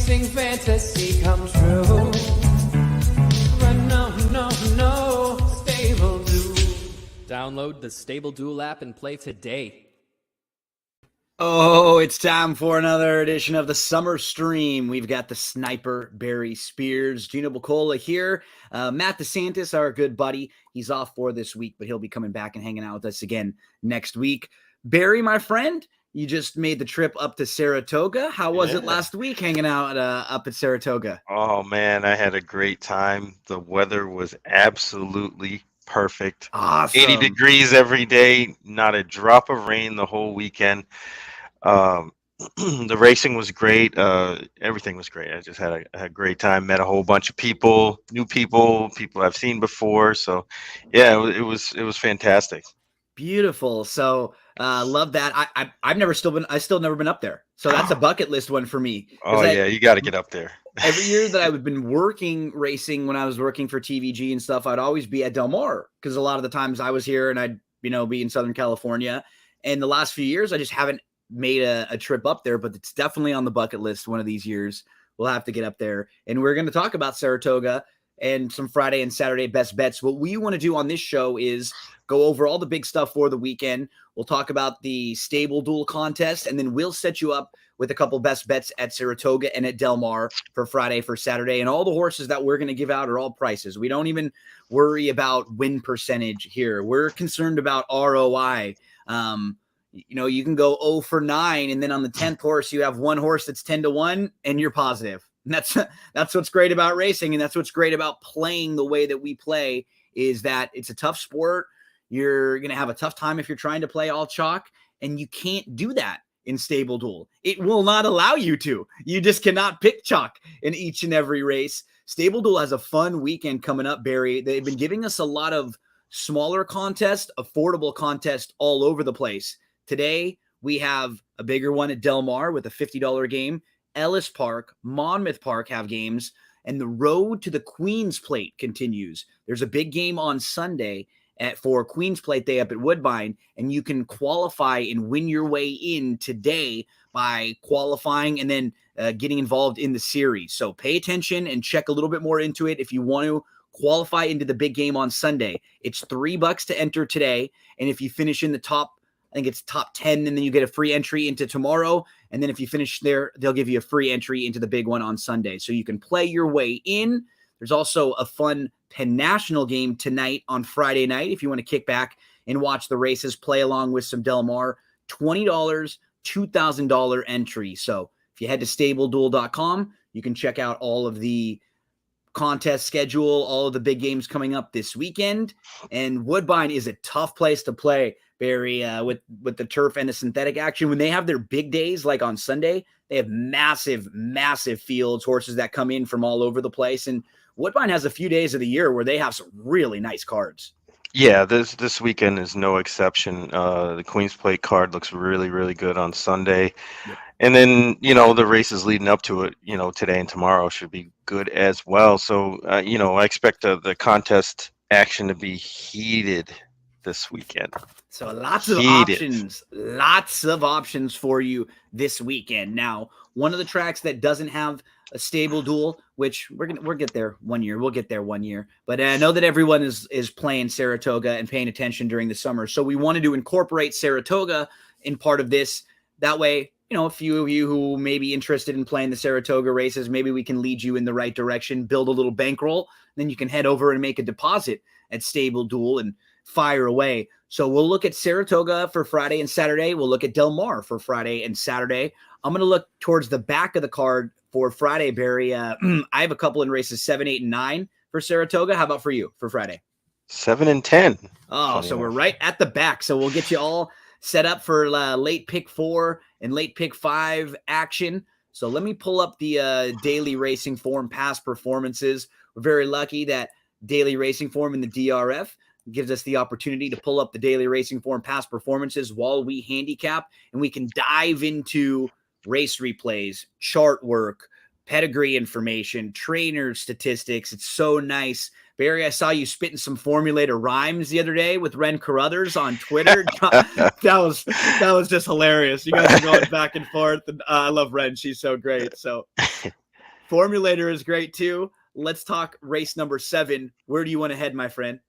racing fantasy come true. But no, Stable Duel. Download the Stable Duel app and play today. Oh, it's time for another edition of the Summer Stream. We've got the sniper, Barry Spears, Gino Bacola here. Matt DeSantis, our good buddy, he's off for this week, but he'll be coming back and hanging out with us again next week. Barry, my friend, you just made the trip up to Saratoga. How was it last week hanging out up at Saratoga? Oh, man, I had a great time. The weather was absolutely perfect. Awesome. 80 degrees every day, not a drop of rain the whole weekend. The racing was great. Everything was great. I just had a great time. Met a whole bunch of people, new people I've seen before. So, yeah, it was fantastic. Beautiful. So, love that. I've still never been up there. So that's a bucket list one for me. Oh, yeah, you got to get up there. Every year that I've been working racing when I was working for TVG and stuff, I'd always be at Del Mar because a lot of the times I was here and I'd, be in Southern California. And the last few years, I just haven't made a trip up there, but it's definitely on the bucket list one of these years. We'll have to get up there. And we're going to talk about Saratoga and some Friday and Saturday best bets. What we want to do on this show is go over all the big stuff for the weekend. We'll talk about the Stable Duel contest, and then we'll set you up with a couple best bets at Saratoga and at Del Mar for Friday, for Saturday. And all the horses that we're going to give out are all prices. We don't even worry about win percentage here. We're concerned about ROI. You can go 0 for 9, and then on the 10th horse, you have one horse that's 10-1, and you're positive. And that's what's great about racing, and that's what's great about playing the way that we play, is that it's a tough sport. You're going to have a tough time if you're trying to play all chalk, and you can't do that in Stable Duel. It will not allow you to. You just cannot pick chalk in each and every race. Stable Duel has a fun weekend coming up, Barry. They've been giving us a lot of smaller contests, affordable contests all over the place. Today, we have a bigger one at Del Mar with a $50 game. Ellis Park, Monmouth Park have games, and the road to the Queen's Plate continues. There's a big game on Sunday for Queen's Plate Day up at Woodbine, and you can qualify and win your way in today by qualifying and then getting involved in the series. So pay attention and check a little bit more into it if you want to qualify into the big game on Sunday. It's $3 to enter today, and if you finish in the top, I think it's top 10, and then you get a free entry into tomorrow. And then if you finish there, they'll give you a free entry into the big one on Sunday. So you can play your way in. There's also a fun Penn National game tonight on Friday night. If you want to kick back and watch the races, play along with some Del Mar, $20, $2,000 entry. So if you head to StableDuel.com, you can check out all of the contest schedule, all of the big games coming up this weekend. And Woodbine is a tough place to play, Barry, with the turf and the synthetic action. When they have their big days, like on Sunday, they have massive fields, horses that come in from all over the place. And Woodbine has a few days of the year where they have some really nice cards. Yeah, this weekend is no exception. The Queen's Plate card looks really, really good on Sunday. Yep. And then, the races leading up to it, today and tomorrow should be good as well. So, I expect the contest action to be heated this weekend. So lots of options for you this weekend. Now, one of the tracks that doesn't have a Stable Duel, which we'll get there one year. We'll get there one year. But I know that everyone is playing Saratoga and paying attention during the summer. So we wanted to incorporate Saratoga in part of this. That way, a few of you who may be interested in playing the Saratoga races, maybe we can lead you in the right direction, build a little bankroll, then you can head over and make a deposit at Stable Duel and fire away. So we'll look at Saratoga for Friday and Saturday. We'll look at Del Mar for Friday and Saturday. I'm going to look towards the back of the card for Friday, Barry. I have a couple in races 7, 8, and 9 for Saratoga. How about for you for Friday? 7 and 10. Oh, so we're right at the back. So we'll get you all set up for late pick 4 and late pick 5 action. So let me pull up the daily racing form past performances. We're very lucky that daily racing form in the DRF gives us the opportunity to pull up the daily racing form past performances while we handicap, and we can dive into race replays, chart work, pedigree information, trainer statistics. It's so nice. Barry, I saw you spitting some formulator rhymes the other day with Ren Carruthers on Twitter. that was just hilarious. You guys are going back and forth. And I love Ren. She's so great. So Formulator is great too. Let's talk race number 7. Where do you want to head, my friend?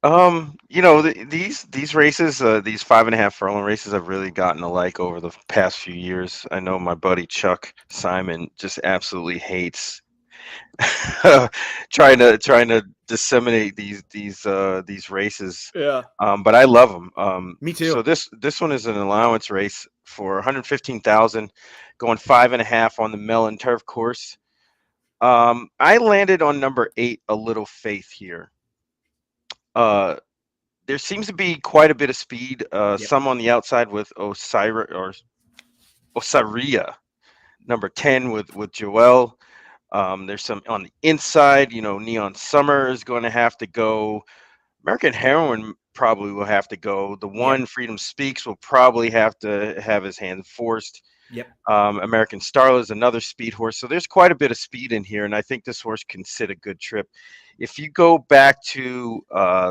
These races, these 5.5 furlong races, have really gotten alike over the past few years. I know my buddy Chuck Simon just absolutely hates trying to disseminate these races. Yeah, But I love them. me So too. this one is an allowance race for 115,000, going 5.5 on the Mellon Turf course. I landed on number 8, A Little Faith here. There seems to be quite a bit of speed. Yep. Some on the outside with Osiria, number 10 with Joel. There's some on the inside. Neon Summer is going to have to go. American Heroine probably will have to go. The one, Yep. Freedom Speaks, will probably have to have his hand forced. Yep. American Starlet is another speed horse. So there's quite a bit of speed in here, and I think this horse can sit a good trip. If you go back to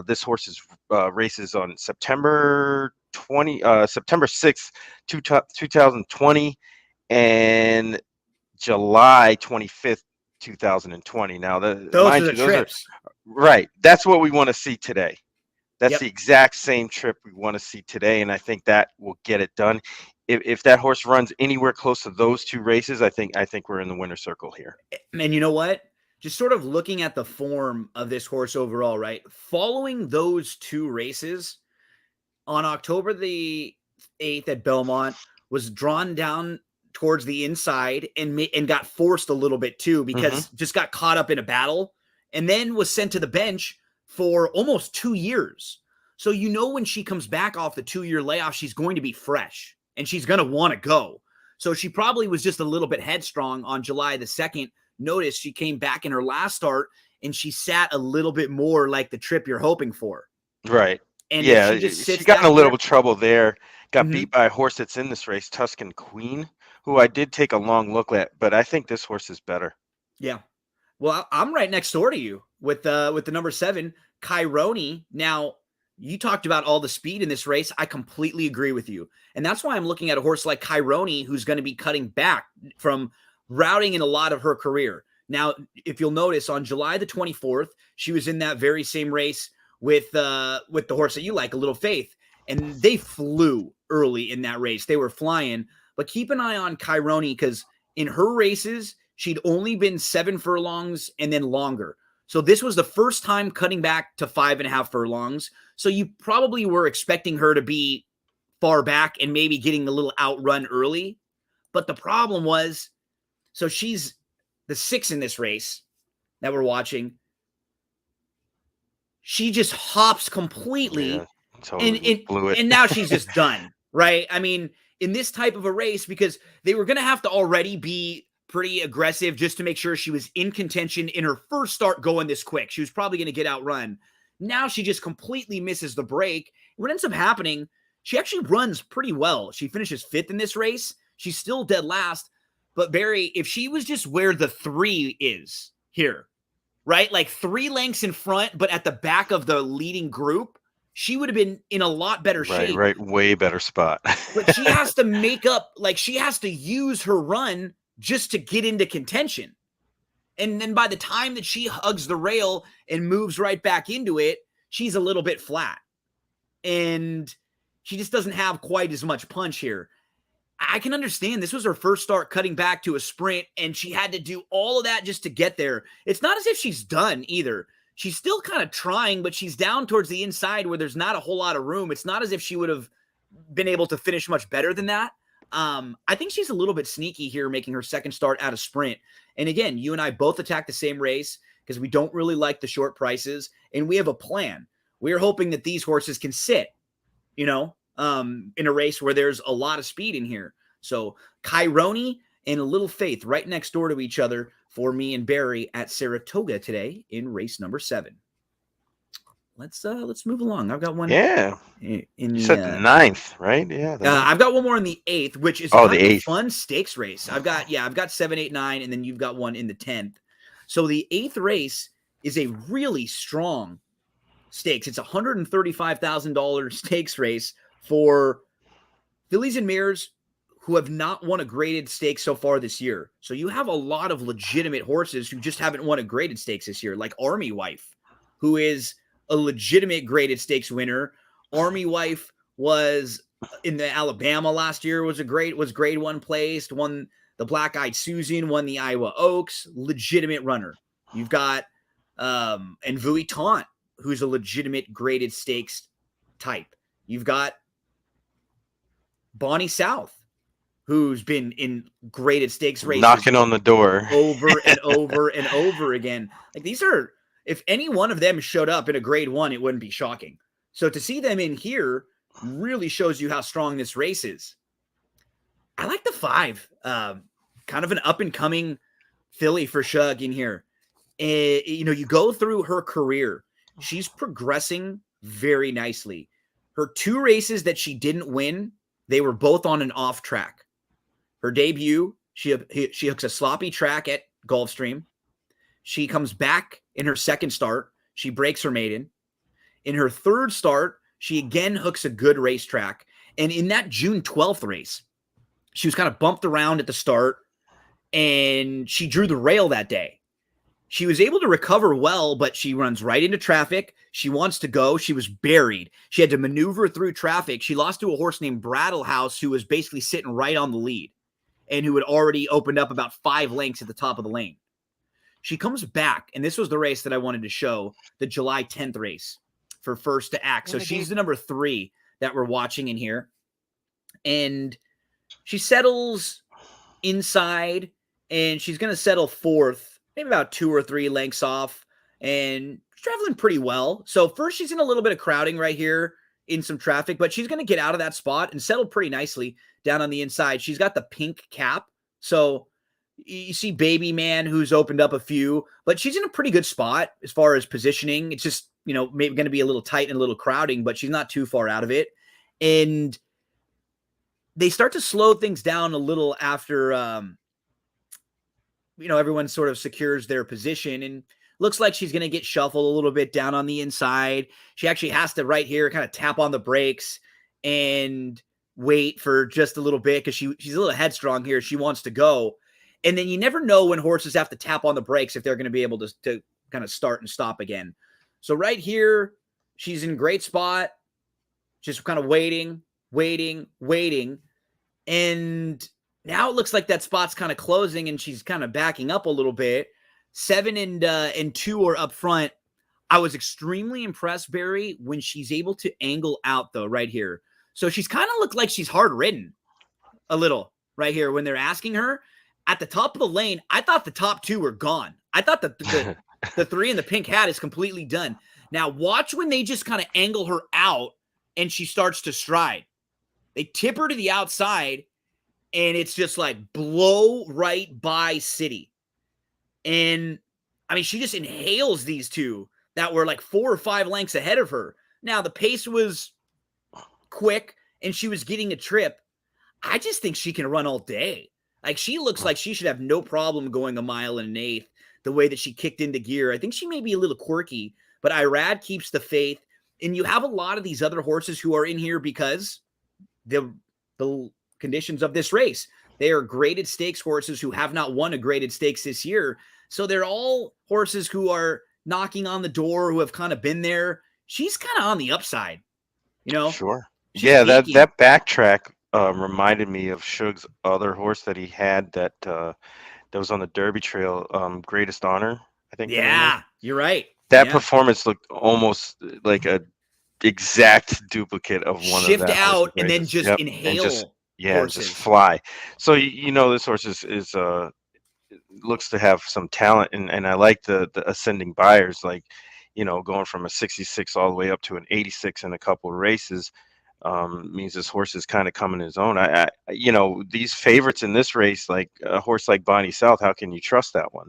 this horse's races on September 6th, 2020, and July 25th, 2020. Now, Those are mind the you, those are trips. right. That's what we want to see today. That's Yep. the exact same trip we want to see today, and I think that will get it done. If that horse runs anywhere close to those 2 races, I think we're in the winner's circle here. And you know what? Just sort of looking at the form of this horse overall, right? Following those 2 races on October the 8th at Belmont, was drawn down towards the inside and got forced a little bit too, because just got caught up in a battle, and then was sent to the bench for almost 2 years. So when she comes back off the 2-year layoff, she's going to be fresh and she's going to want to go. So she probably was just a little bit headstrong on July the 2nd. Notice she came back in her last start and she sat a little bit more like the trip you're hoping for. Right. And if Yeah, she just she sits got in a down little here, trouble there. Got Mhm. beat by a horse that's in this race, Tuscan Queen, who I did take a long look at, but I think this horse is better. Yeah. Well, I'm right next door to you with the number 7, Chironi. Now, you talked about all the speed in this race. I completely agree with you. And that's why I'm looking at a horse like Chironi, who's going to be cutting back from routing in a lot of her career. Now, if you'll notice, on July the 24th, she was in that very same race with the horse that you like, A Little Faith. And they flew early in that race. They were flying. But keep an eye on Chironi, because in her races, she'd only been 7 furlongs and then longer. So this was the first time cutting back to 5.5 furlongs. So you probably were expecting her to be far back and maybe getting a little outrun early. But the problem was, so she's the 6 in this race that we're watching. She just hops completely, Yeah, totally blew it. and now she's just done, right? I mean, in this type of a race, because they were going to have to already be pretty aggressive just to make sure she was in contention in her first start going this quick. She was probably going to get outrun. Now she just completely misses the break. What ends up happening, she actually runs pretty well. She finishes 5th in this race. She's still dead last. But Barry, if she was just where the 3 is here, right? Like 3 lengths in front, but at the back of the leading group, she would have been in a lot better shape. Right, way better spot. But she has to make up, like she has to use her run just to get into contention. And then by the time that she hugs the rail and moves right back into it, she's a little bit flat. And she just doesn't have quite as much punch here. I can understand this was her first start cutting back to a sprint, and she had to do all of that just to get there. It's not as if she's done either. She's still kind of trying, but she's down towards the inside where there's not a whole lot of room. It's not as if she would have been able to finish much better than that. I think she's a little bit sneaky here, making her second start at a sprint. And again, you and I both attack the same race because we don't really like the short prices, and we have a plan. We're hoping that these horses can sit, in a race where there's a lot of speed in here. So Chironi and A Little Faith right next door to each other for me and Barry at Saratoga today in race number 7. Let's move along. I've got one. Yeah. In You said the 9th, right? Yeah. I've got one more in the 8th, which is the kind of a 8th. fun stakes race. I've got 7, 8, 9, and then you've got one in the 10th. So the 8th race is a really strong stakes. It's a $135,000 stakes race for fillies and mares who have not won a graded stakes so far this year. So you have a lot of legitimate horses who just haven't won a graded stakes this year, like Army Wife, who is a legitimate graded stakes winner. Army Wife was in the Alabama last year, was grade 1 placed, won the Black Eyed Susan, won the Iowa Oaks, legitimate runner. You've got and Vuitton, who's a legitimate graded stakes type. You've got Bonnie South, who's been in graded stakes races knocking on the door over and over and over again. Like, these are, if any one of them showed up in a grade 1, it wouldn't be shocking. So to see them in here really shows you how strong this race is. I like the 5, kind of an up and coming filly for Shug in here. You go through her career, she's progressing very nicely. Her 2 races that she didn't win, they were both on an off track. Her debut, she hooks a sloppy track at Gulfstream. She comes back in her second start. She breaks her maiden. In her third start, she again hooks a good racetrack. And in that June 12th race, she was kind of bumped around at the start, and she drew the rail that day. She was able to recover well, but she runs right into traffic. She wants to go. She was buried. She had to maneuver through traffic. She lost to a horse named Brattlehouse, who was basically sitting right on the lead and who had already opened up about 5 lengths at the top of the lane. She comes back, and this was the race that I wanted to show, the July 10th race for First to Act. So she's the number 3 that we're watching in here. And she settles inside, and she's going to settle 4th, maybe about 2 or 3 lengths off, and she's traveling pretty well. So first, she's in a little bit of crowding right here in some traffic, but she's going to get out of that spot and settle pretty nicely down on the inside. She's got the pink cap. So you see Baby Man, who's opened up a few, but she's in a pretty good spot as far as positioning. It's just, maybe going to be a little tight and a little crowding, but she's not too far out of it. And they start to slow things down a little after, everyone sort of secures their position, and looks like she's going to get shuffled a little bit down on the inside. She actually has to right here kind of tap on the brakes and wait for just a little bit because she's a little headstrong here. She wants to go. And then you never know when horses have to tap on the brakes if they're going to be able to kind of start and stop again. So right here, she's in great spot, just kind of waiting. And now it looks like that spot's kind of closing, and she's kind of backing up a little bit. 7 and 2 are up front. I was extremely impressed, Barry, when she's able to angle out, though, right here. So she's kind of looked like she's hard ridden a little right here when they're asking her. At the top of the lane, I thought the top 2 were gone. I thought the 3 in the pink hat is completely done. Now watch when they just kind of angle her out and she starts to stride. They tip her to the outside, and it's just like blow right by City. And I mean, she just inhales these 2 that were like 4 or 5 lengths ahead of her. Now the pace was quick and she was getting a trip. I just think she can run all day. Like, she looks like she should have no problem going a mile and an eighth the way that she kicked into gear. I think she may be a little quirky, but Irad keeps the faith. And you have a lot of these other horses who are in here because the conditions of this race. They are graded stakes horses who have not won a graded stakes this year. So they're all horses who are knocking on the door, who have kind of been there. She's kind of on the upside, Sure. She's Yeah, peaking. that backtrack reminded me of Shug's other horse that he had that was on the Derby Trail, Greatest Honor, I think. Yeah, you're right. That performance looked almost like a exact duplicate of one Shift of that out horse's and then races. just Yep, inhale. and Horses. just fly. So this horse is looks to have some talent, and I like the ascending buyers, like going from a 66 all the way up to an 86 in a couple of races. Means this horse is kind of coming his own. I these favorites in this race, like a horse like Bonnie South, how can you trust that one?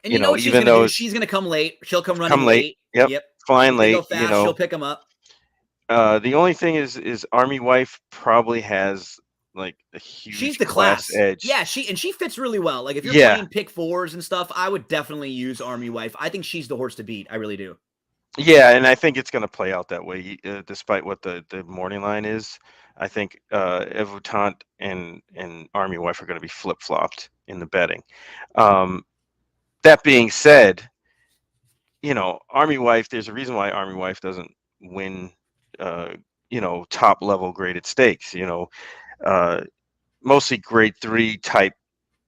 And what she's even gonna though do, she's gonna come late. She'll come running come late. Yep. Flying If they late. go fast, she'll pick them up. The only thing is Army Wife probably has like a huge She's the class edge. Yeah, she fits really well. Like, if you're playing pick 4s and stuff, I would definitely use Army Wife. I think she's the horse to beat. I really do. Yeah, and I think it's going to play out that way, despite what the morning line is. I think Evutant and Army Wife are going to be flip flopped in the betting. Um, that being said, Army Wife. There's a reason why Army Wife doesn't win. Uh, top level graded stakes. Uh, mostly grade 3 type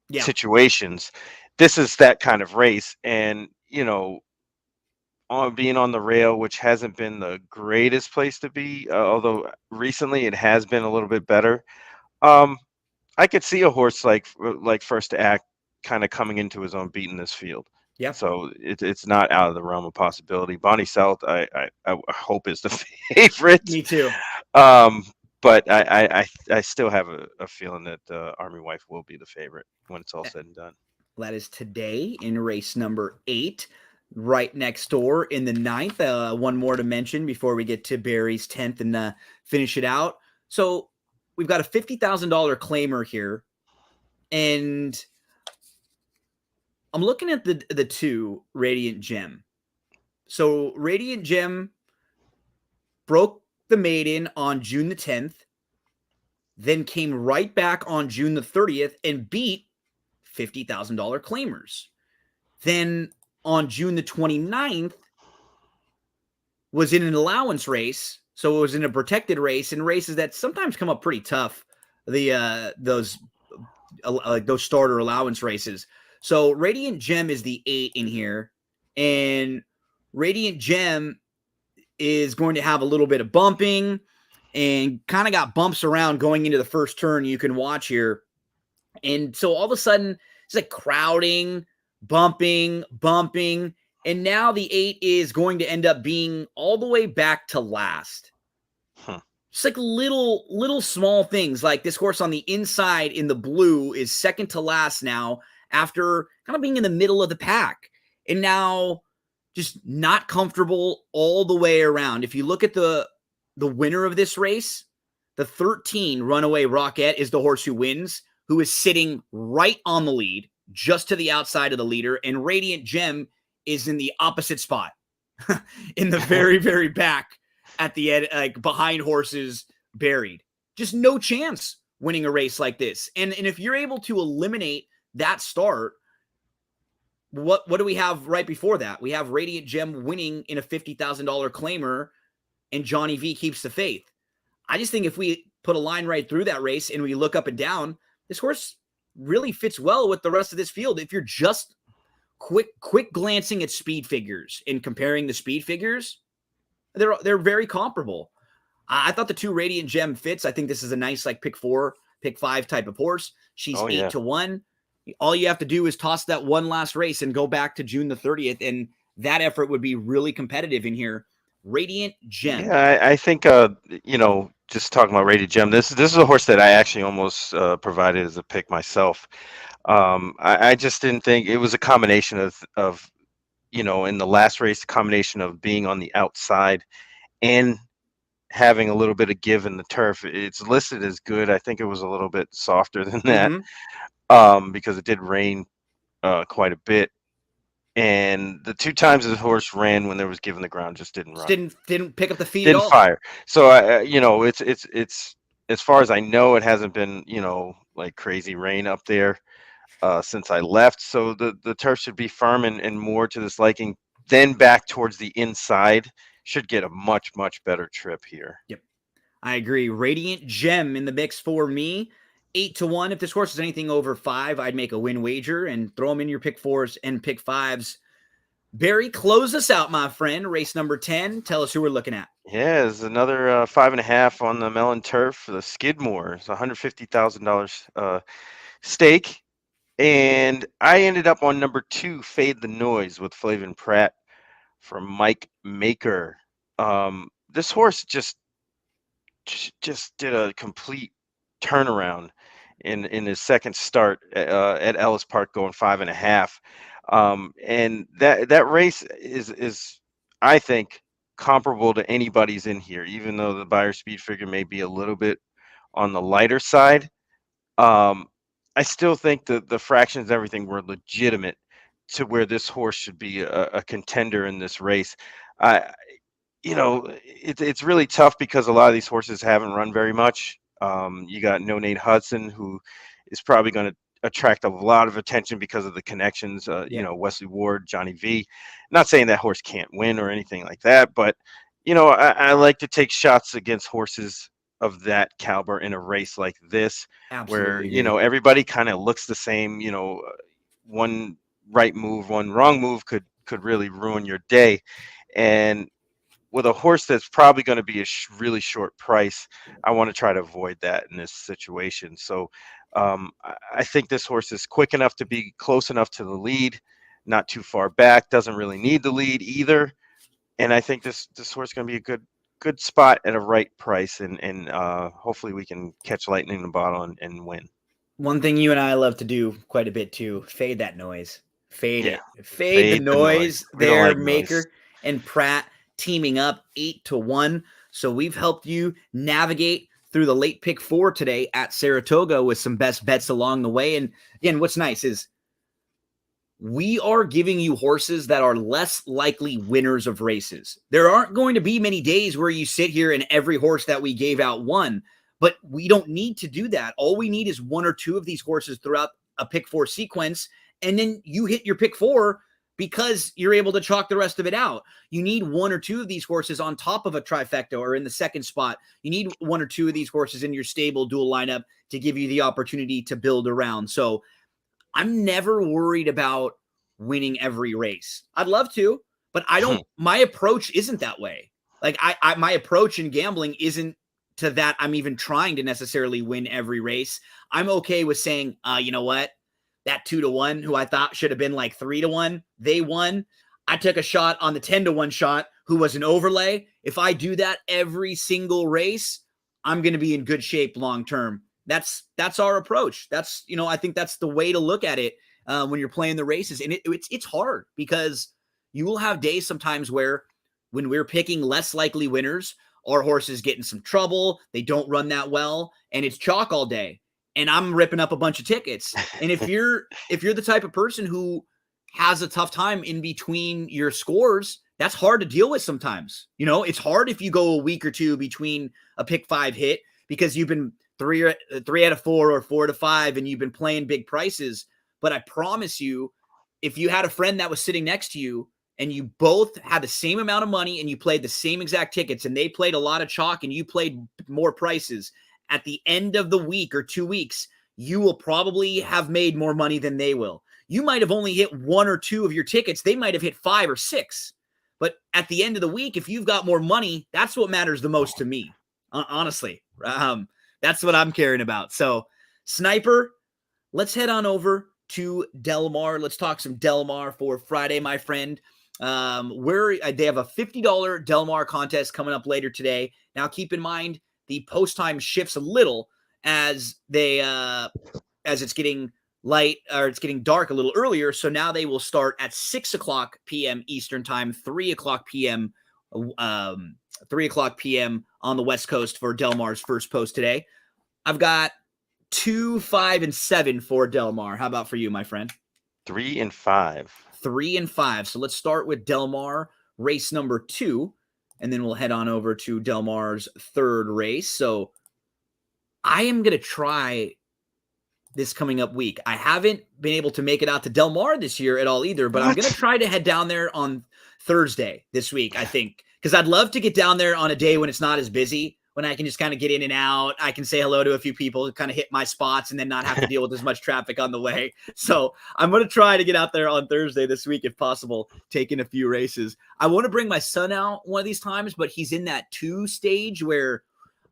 Yeah. situations. This is that kind of race, and on being on the rail, which hasn't been the greatest place to be, although recently it has been a little bit better. Um, I could see a horse like First to Act kind of coming into his own beat in this field. Yeah. So it's not out of the realm of possibility. Bonnie South, I hope is the favorite. Me too. Um, but I still have a feeling that Army Wife will be the favorite when it's all said and done. That is today in race number 8, right next door in the 9th. One more to mention before we get to Barry's 10th and finish it out. So we've got a $50,000 claimer here, and I'm looking at the 2 Radiant Gem. So Radiant Gem broke the maiden on June the 10th, then came right back on June the 30th and beat $50,000 claimers. Then on June the 29th was in an allowance race. So it was in a protected race, and races that sometimes come up pretty tough. Those starter allowance races. So Radiant Gem is the 8 in here, and Radiant Gem is going to have a little bit of bumping and kind of got bumps around going into the first turn. You can watch here. And so all of a sudden, it's like crowding, bumping. And now the 8 is going to end up being all the way back to last. Just like little small things, like this horse on the inside in the blue is second to last now after kind of being in the middle of the pack. And now just not comfortable all the way around. If you look at the winner of this race, the 13 Runaway Rocket is the horse who wins, who is sitting right on the lead, just to the outside of the leader, and Radiant Gem is in the opposite spot, in the very, very back at the end, like behind horses buried. Just no chance winning a race like this. And if you're able to eliminate that start, what do we have right before that? We have Radiant Gem winning in a $50,000 claimer, and Johnny V keeps the faith. I just think if we put a line right through that race and we look up and down, this horse really fits well with the rest of this field. If you're just quick glancing at speed figures and comparing the speed figures, they're very comparable. I thought the 2 Radiant Gem fits. I think this is a nice like pick 4, pick 5 type of horse. She's 8 to 1. All you have to do is toss that one last race and go back to June the 30th, and that effort would be really competitive in here. Radiant Gem. Yeah, I think just talking about Radiant Gem, this is a horse that I actually almost provided as a pick myself. I just didn't think it was a combination of in the last race, a combination of being on the outside and having a little bit of give in the turf. It's listed as good. I think it was a little bit softer than that. Because it did rain quite a bit, and the 2 times the horse ran when there was given the ground just didn't run. Didn't pick up the feet. Didn't at all. Fire. So it's as far as I know, it hasn't been like crazy rain up there since I left. So the turf should be firm and more to this liking. Then back towards the inside should get a much better trip here. Yep, I agree. Radiant Gem in the mix for me. 8 to 1. If this horse is anything over 5, I'd make a win wager and throw them in your pick 4s and pick 5s. Barry, close us out, my friend. Race number 10. Tell us who we're looking at. Yeah, it's another 5.5 on the Mellon Turf. The Skidmore. It's $150,000 stake. And I ended up on number 2, Fade the Noise, with Flavin Pratt from Mike Maker. This horse just did a complete turnaround in his second start at Ellis Park, going 5.5. And that race is I think comparable to anybody's in here, even though the buyer speed figure may be a little bit on the lighter side. I still think the fractions and everything were legitimate to where this horse should be a contender in this race. it's really tough because a lot of these horses haven't run very much. You got No Nate Hudson, who is probably going to attract a lot of attention because of the connections. Yeah, Wesley Ward, Johnny V. Not saying that horse can't win or anything like that, but I like to take shots against horses of that caliber in a race like this, where absolutely agree. everybody kind of looks the same. One right move, one wrong move could really ruin your day, and with a horse that's probably going to be a really short price, I want to try to avoid that in this situation. So I think this horse is quick enough to be close enough to the lead, not too far back, doesn't really need the lead either. And I think this horse is going to be a good spot at a right price, and hopefully we can catch lightning in the bottle and win. One thing you and I love to do quite a bit too, fade that noise. Fade Yeah, it. Fade the the noise. noise We don't there, like noise. Maker and Pratt teaming up 8-1. So we've helped you navigate through the late pick 4 today at Saratoga with some best bets along the way. And again, what's nice is we are giving you horses that are less likely winners of races. There aren't going to be many days where you sit here and every horse that we gave out won, but we don't need to do that. All we need is 1 or 2 of these horses throughout a pick 4 sequence, and then you hit your pick 4 because you're able to chalk the rest of it out. You need 1 or 2 of these horses on top of a trifecta or in the second spot. You need 1 or 2 of these horses in your stable dual lineup to give you the opportunity to build around. So I'm never worried about winning every race. I'd love to, but I don't, my approach isn't that way. Like my approach in gambling isn't to that. I'm even trying to necessarily win every race. I'm okay with saying, you know what? That 2-1, who I thought should have been like 3-1, they won. I took a shot on the 10-1 shot, who was an overlay. If I do that every single race, I'm going to be in good shape long term. That's our approach. That's, I think that's the way to look at it when you're playing the races. And it's hard because you will have days sometimes where when we're picking less likely winners, our horses get in some trouble. They don't run that well, and it's chalk all day. And I'm ripping up a bunch of tickets. And if you're the type of person who has a tough time in between your scores, that's hard to deal with sometimes. It's hard if you go a week or two between a pick 5 hit because you've been 3 out of 4 or 4 to 5 and you've been playing big prices. But I promise you, if you had a friend that was sitting next to you and you both had the same amount of money and you played the same exact tickets and they played a lot of chalk and you played more prices, at the end of the week or 2 weeks, you will probably have made more money than they will. You might have only hit 1 or 2 of your tickets. They might have hit 5 or 6. But at the end of the week, if you've got more money, that's what matters the most to me. Honestly, that's what I'm caring about. So, Sniper, let's head on over to Del Mar. Let's talk some Del Mar for Friday, my friend. They have a $50 Del Mar contest coming up later today. Now, keep in mind, the post time shifts a little as it's getting light, or it's getting dark a little earlier. So now they will start at 6:00 p.m. Eastern time, 3:00 p.m. 3:00 p.m. on the West Coast for Del Mar's first post today. I've got 2, 5, and 7 for Del Mar. How about for you, my friend? 3 and 5. 3 and 5. So let's start with Del Mar, race number 2. And then we'll head on over to Del Mar's third race. So I am going to try this coming up week. I haven't been able to make it out to Del Mar this year at all either, but I'm going to try to head down there on Thursday this week, I think, because I'd love to get down there on a day when it's not as busy, when I can just kind of get in and out. I can say hello to a few people, kind of hit my spots, and then not have to deal with as much traffic on the way. So I'm going to try to get out there on Thursday this week, if possible, taking a few races. I want to bring my son out one of these times, but he's in that 2 stage where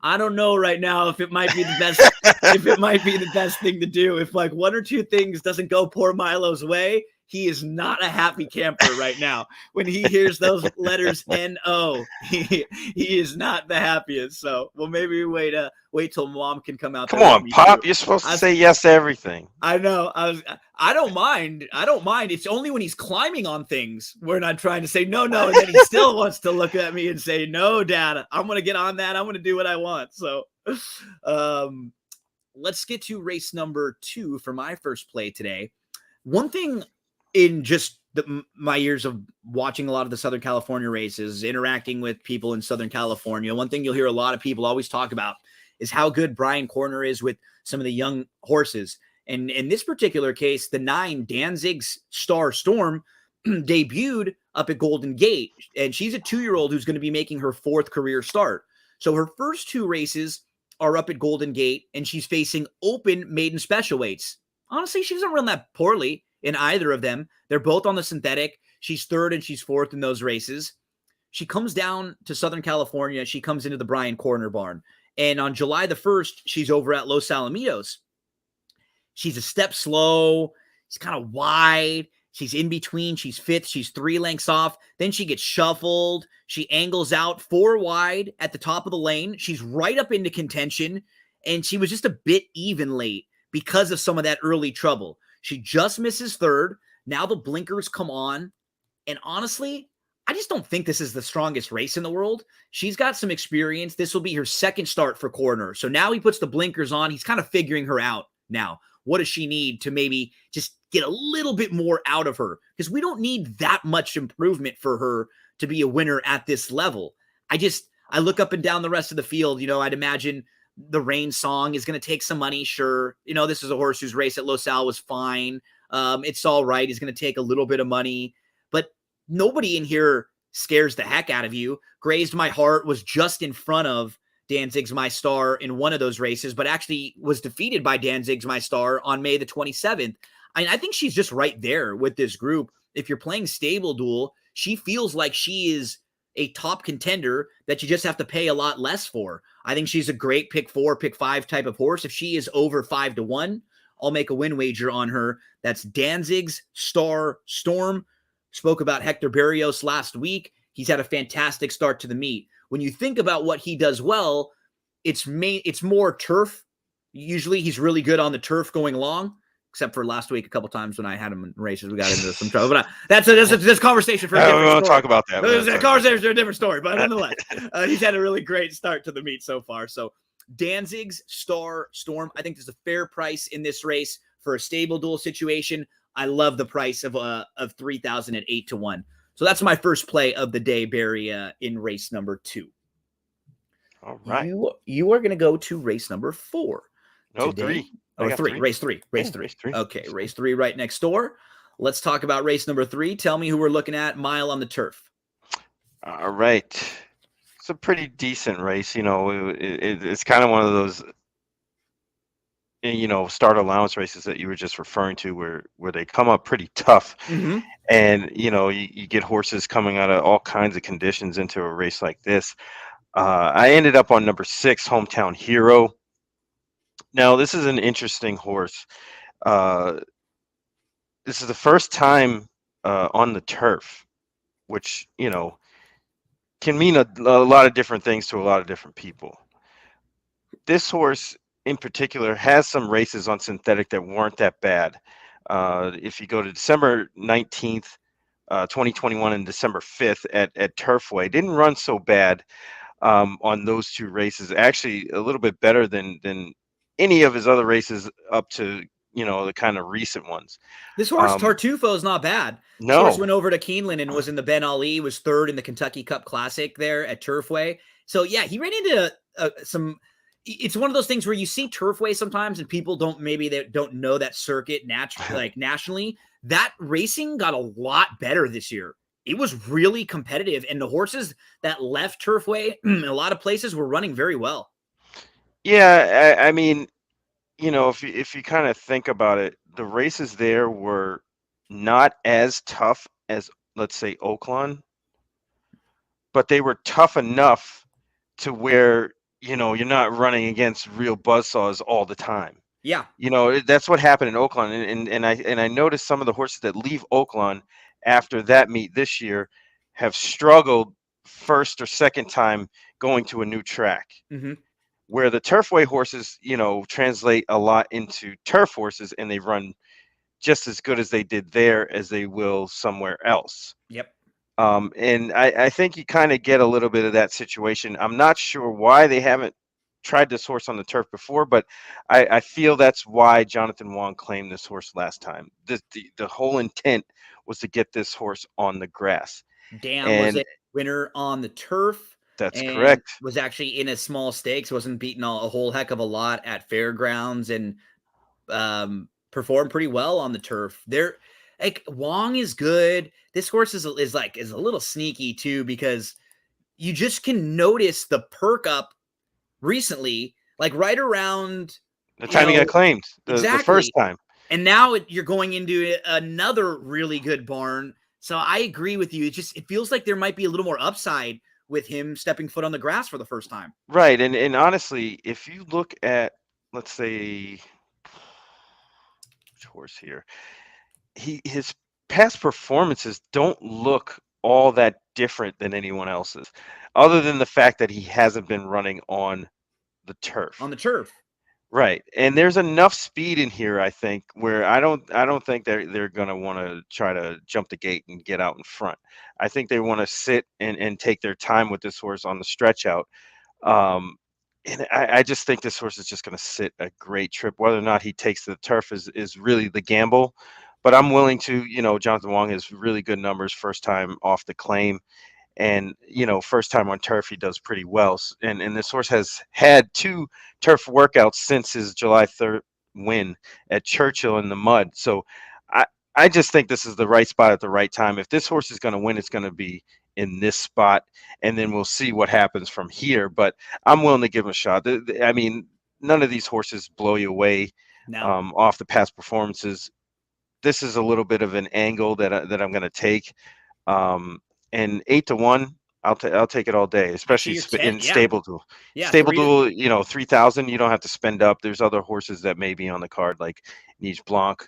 I don't know right now if it might be the best, if it might be the best thing to do. If like 1 or 2 things doesn't go poor Milo's way, he is not a happy camper right now. When he hears those letters N-O, he is not the happiest. So, well, maybe wait till Mom can come out. Come on, Pop. You're supposed to say yes to everything. I know. I don't mind. It's only when he's climbing on things where I'm trying to say no, and then he still wants to look at me and say, no, Dad, I'm going to get on that. I'm going to do what I want. So, let's get to race number 2 for my first play today. One thing in just my years of watching a lot of the Southern California races, interacting with people in Southern California, one thing you'll hear a lot of people always talk about is how good Brian Corner is with some of the young horses. And in this particular case, the 9 Danzig's Star Storm debuted up at Golden Gate, and she's a 2-year-old who's going to be making her 4th career start. So her first 2 races are up at Golden Gate, and she's facing open maiden special weights. Honestly, she doesn't run that poorly in either of them. They're both on the synthetic. She's 3rd and she's 4th in those races. She comes down to Southern California. She comes into the Brian Corner barn. And on July the 1st, she's over at Los Alamitos. She's a step slow. She's kind of wide. She's in between. She's 5th. She's 3 lengths off. Then she gets shuffled. She angles out 4 wide at the top of the lane. She's right up into contention. And she was just a bit even late because of some of that early trouble. She just misses 3rd. Now the blinkers come on. And honestly, I just don't think this is the strongest race in the world. She's got some experience. This will be her 2nd start for Corner. So now he puts the blinkers on. He's kind of figuring her out now. What does she need to maybe just get a little bit more out of her? Because we don't need that much improvement for her to be a winner at this level. I look up and down the rest of the field. I'd imagine the Rain Song is going to take some money. Sure. This is a horse whose race at Los Al was fine. It's all right. He's going to take a little bit of money, but nobody in here scares the heck out of you. Grazed My Heart was just in front of Danzig's My Star in one of those races, but actually was defeated by Danzig's My Star on May the 27th. I think she's just right there with this group. If you're playing stable duel, she feels like she is a top contender that you just have to pay a lot less for. I think she's a great pick 4, pick 5 type of horse. If she is over 5-1, I'll make a win wager on her. That's Danzig's Star Storm. Spoke about Hector Barrios last week. He's had a fantastic start to the meet. When you think about what he does well, it's more turf. Usually he's really good on the turf going long, except for last week a couple times when I had him in races. We got into some trouble. But that's a conversation for a different story. We won't talk about that. A conversation for a different story. But nonetheless, he's had a really great start to the meet so far. So Danzig's Star Storm, I think there's a fair price in this race for a stable duel situation. I love the price of 3,000 at 8-1. So that's my first play of the day, Barry, in race number 2. All right. You are going to go to race number 4. No, today. 3. Or 3. Race 3. Race 3. Okay, race 3 right next door. Let's talk about race number 3. Tell me who we're looking at. Mile on the turf. All right. It's a pretty decent race. It's kind of one of those start allowance races that you were just referring to where they come up pretty tough. Mm-hmm. And you get horses coming out of all kinds of conditions into a race like this. I ended up on number 6, Hometown Hero. Now this is an interesting horse. This is the first time on the turf, which can mean a lot of different things to a lot of different people. This horse in particular has some races on synthetic that weren't that bad. If you go to December 19th, 2021 and December 5th at Turfway, didn't run so bad on those 2 races. Actually, a little bit better than any of his other races up to the kind of recent ones. This horse Tartufo is not bad. No. This horse went over to Keeneland and was in the Ben Ali, was 3rd in the Kentucky Cup Classic there at Turfway. So yeah, he ran into some. It's one of those things where you see Turfway sometimes and people don't know that circuit nationally. That racing got a lot better this year. It was really competitive, and the horses that left Turfway in a lot of places were running very well. Yeah, I mean, if you kind of think about it, the races there were not as tough as, let's say, Oaklawn, but they were tough enough to where you're not running against real buzzsaws all the time. Yeah. That's what happened in Oaklawn. And I noticed some of the horses that leave Oaklawn after that meet this year have struggled first or second time going to a new track. Mm-hmm. Where the Turfway horses, translate a lot into turf horses, and they run just as good as they did there as they will somewhere else. Yep. And I think you kind of get a little bit of that situation. I'm not sure why they haven't tried this horse on the turf before, but I feel that's why Jonathan Wong claimed this horse last time. The whole intent was to get this horse on the grass. Dam was And a winner on the turf. that's And correct. was actually in a small stakes, wasn't beaten a whole heck of a lot at fairgrounds, and performed pretty well on the turf. There, like Wong is good. This horse is a little sneaky too, because you just can notice the perk up recently, like right around The time he got claimed, the first exactly. time. And now you're going into another really good barn. So I agree with you. It feels like there might be a little more upside with him stepping foot on the grass for the first time. Right. And honestly, if you look at, let's say, which horse here, his past performances don't look all that different than anyone else's, other than the fact that he hasn't been running on the turf. On the turf. Right. And there's enough speed in here, I think, where I don't think they're gonna want to try to jump the gate and get out in front. I think they want to sit and take their time with this horse on the stretch out. Um, and I just think this horse is just going to sit a great trip. Whether or not he takes the turf is really the gamble. But I'm willing to, Jonathan Wong has really good numbers first time off the claim. And, first time on turf, he does pretty well. And this horse has had 2 turf workouts since his July 3rd win at Churchill in the mud. So I just think this is the right spot at the right time. If this horse is going to win, it's going to be in this spot, and then we'll see what happens from here. But I'm willing to give him a shot. I mean, none of these horses blow you away off the past performances. This is a little bit of an angle that I'm going to take. And 8-1, I'll take it all day, especially in stable duel. Yeah, stable duel, 3,000. You don't have to spend up. There's other horses that may be on the card, like Niche Blanc,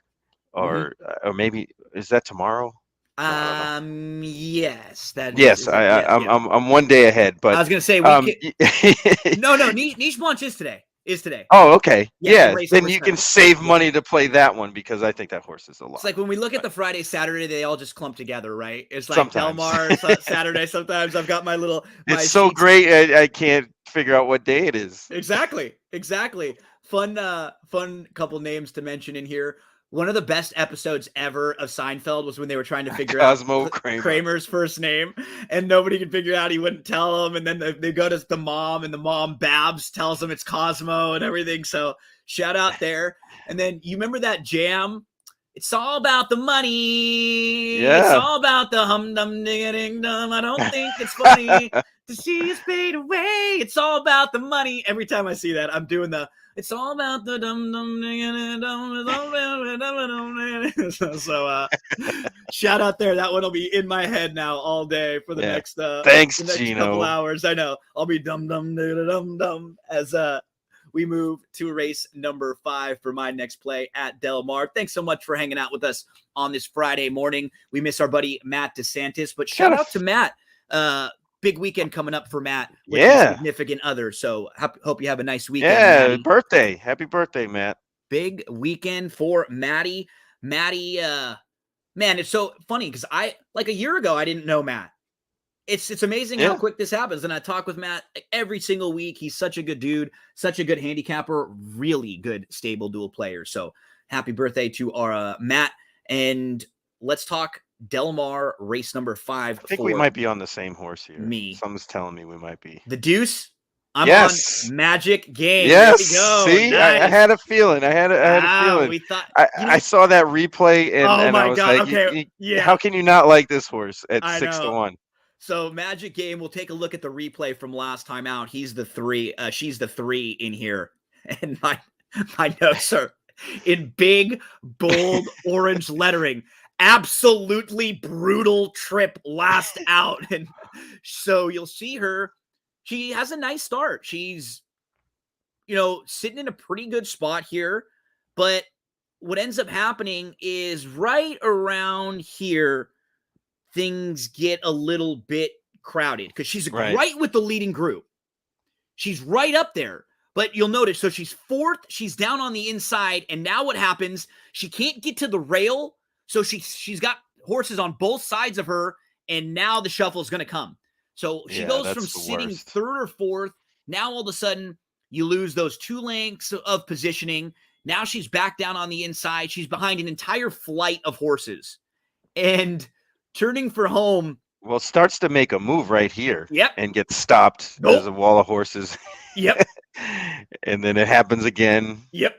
or maybe is that tomorrow? Yes, yes. I'm one day ahead, but I was gonna say no, Niche Blanc is today. Oh, okay. Yeah, then you 7. can save money to play that one, because I think that horse is a lot. It's like when we look at the Friday, Saturday, they all just clump together, right? It's like sometimes. Del Mar Saturday. Sometimes I've got my It's so sheets. Great. I can't figure out what day it is. Exactly. Fun couple names to mention in here. One of the best episodes ever of Seinfeld was when they were trying to figure out Kramer's first name, and nobody could figure out. He wouldn't tell them, and then they go to the mom, and the mom, Babs, tells them it's Cosmo and everything. So shout out there. And then you remember that jam? It's all about the money. Yeah. It's all about the hum-dum ding-a-ding-dum. I don't think it's funny to see us fade away. It's all about the money. Every time I see that, I'm doing it's all about the dum-dum ding-a-ding-dum. So shout out there. That one will be in my head now all day for the next Thanks, the next Gino. couple hours. I know. I'll be dum-dum as we move to race number 5 for my next play at Del Mar. Thanks so much for hanging out with us on this Friday morning. We miss our buddy Matt DeSantis, but shout out to Matt. Big weekend coming up for Matt with his significant other. So hope you have a nice weekend. Yeah, Maddie. birthday. Happy birthday, Matt. Big weekend for Maddie. Maddie, man, it's so funny because a year ago, I didn't know Matt. It's amazing how quick this happens. And I talk with Matt every single week. He's such a good dude, such a good handicapper, really good stable duel player. So happy birthday to our Matt. And let's talk Del Mar race number 5. I think we might be on the same horse here. Me. Something's telling me we might be. The Deuce. I'm on Magic Game. Yes. There we go. See, nice. I had a feeling. I had a feeling. We thought, I saw that replay and I was like, okay. How can you not like this horse at 6-1? So Magic Game, we'll take a look at the replay from last time out. He's the 3. She's the 3 in here. And my notes are in big, bold, orange lettering. Absolutely brutal trip last out. And so you'll see her. She has a nice start. She's, sitting in a pretty good spot here. But what ends up happening is right around here, things get a little bit crowded because she's right with the leading group. She's right up there. But you'll notice, so she's 4th. She's down on the inside. And now what happens? She can't get to the rail. So she's got horses on both sides of her, and now the shuffle is going to come. So she goes from sitting 3rd or 4th. Now all of a sudden you lose those 2 lengths of positioning. Now she's back down on the inside. She's behind an entire flight of horses. and turning for home. Well, starts to make a move right here. Yep. And gets stopped. Nope. There's a wall of horses. Yep. And then it happens again. Yep.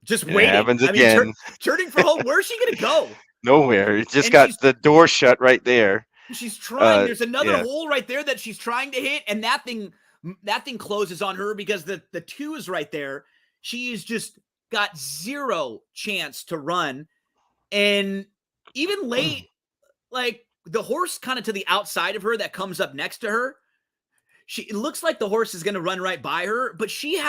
Just And waiting. it happens I mean, again. turning for home. Where's she going to go? Nowhere. It just And got the door shut right there. She's trying. There's another yeah. hole right there that she's trying to hit, and that thing closes on her because the 2 is right there. She's just got zero chance to run. And even late, like the horse kind of to the outside of her that comes up next to her, it looks like the horse is going to run right by her, but she's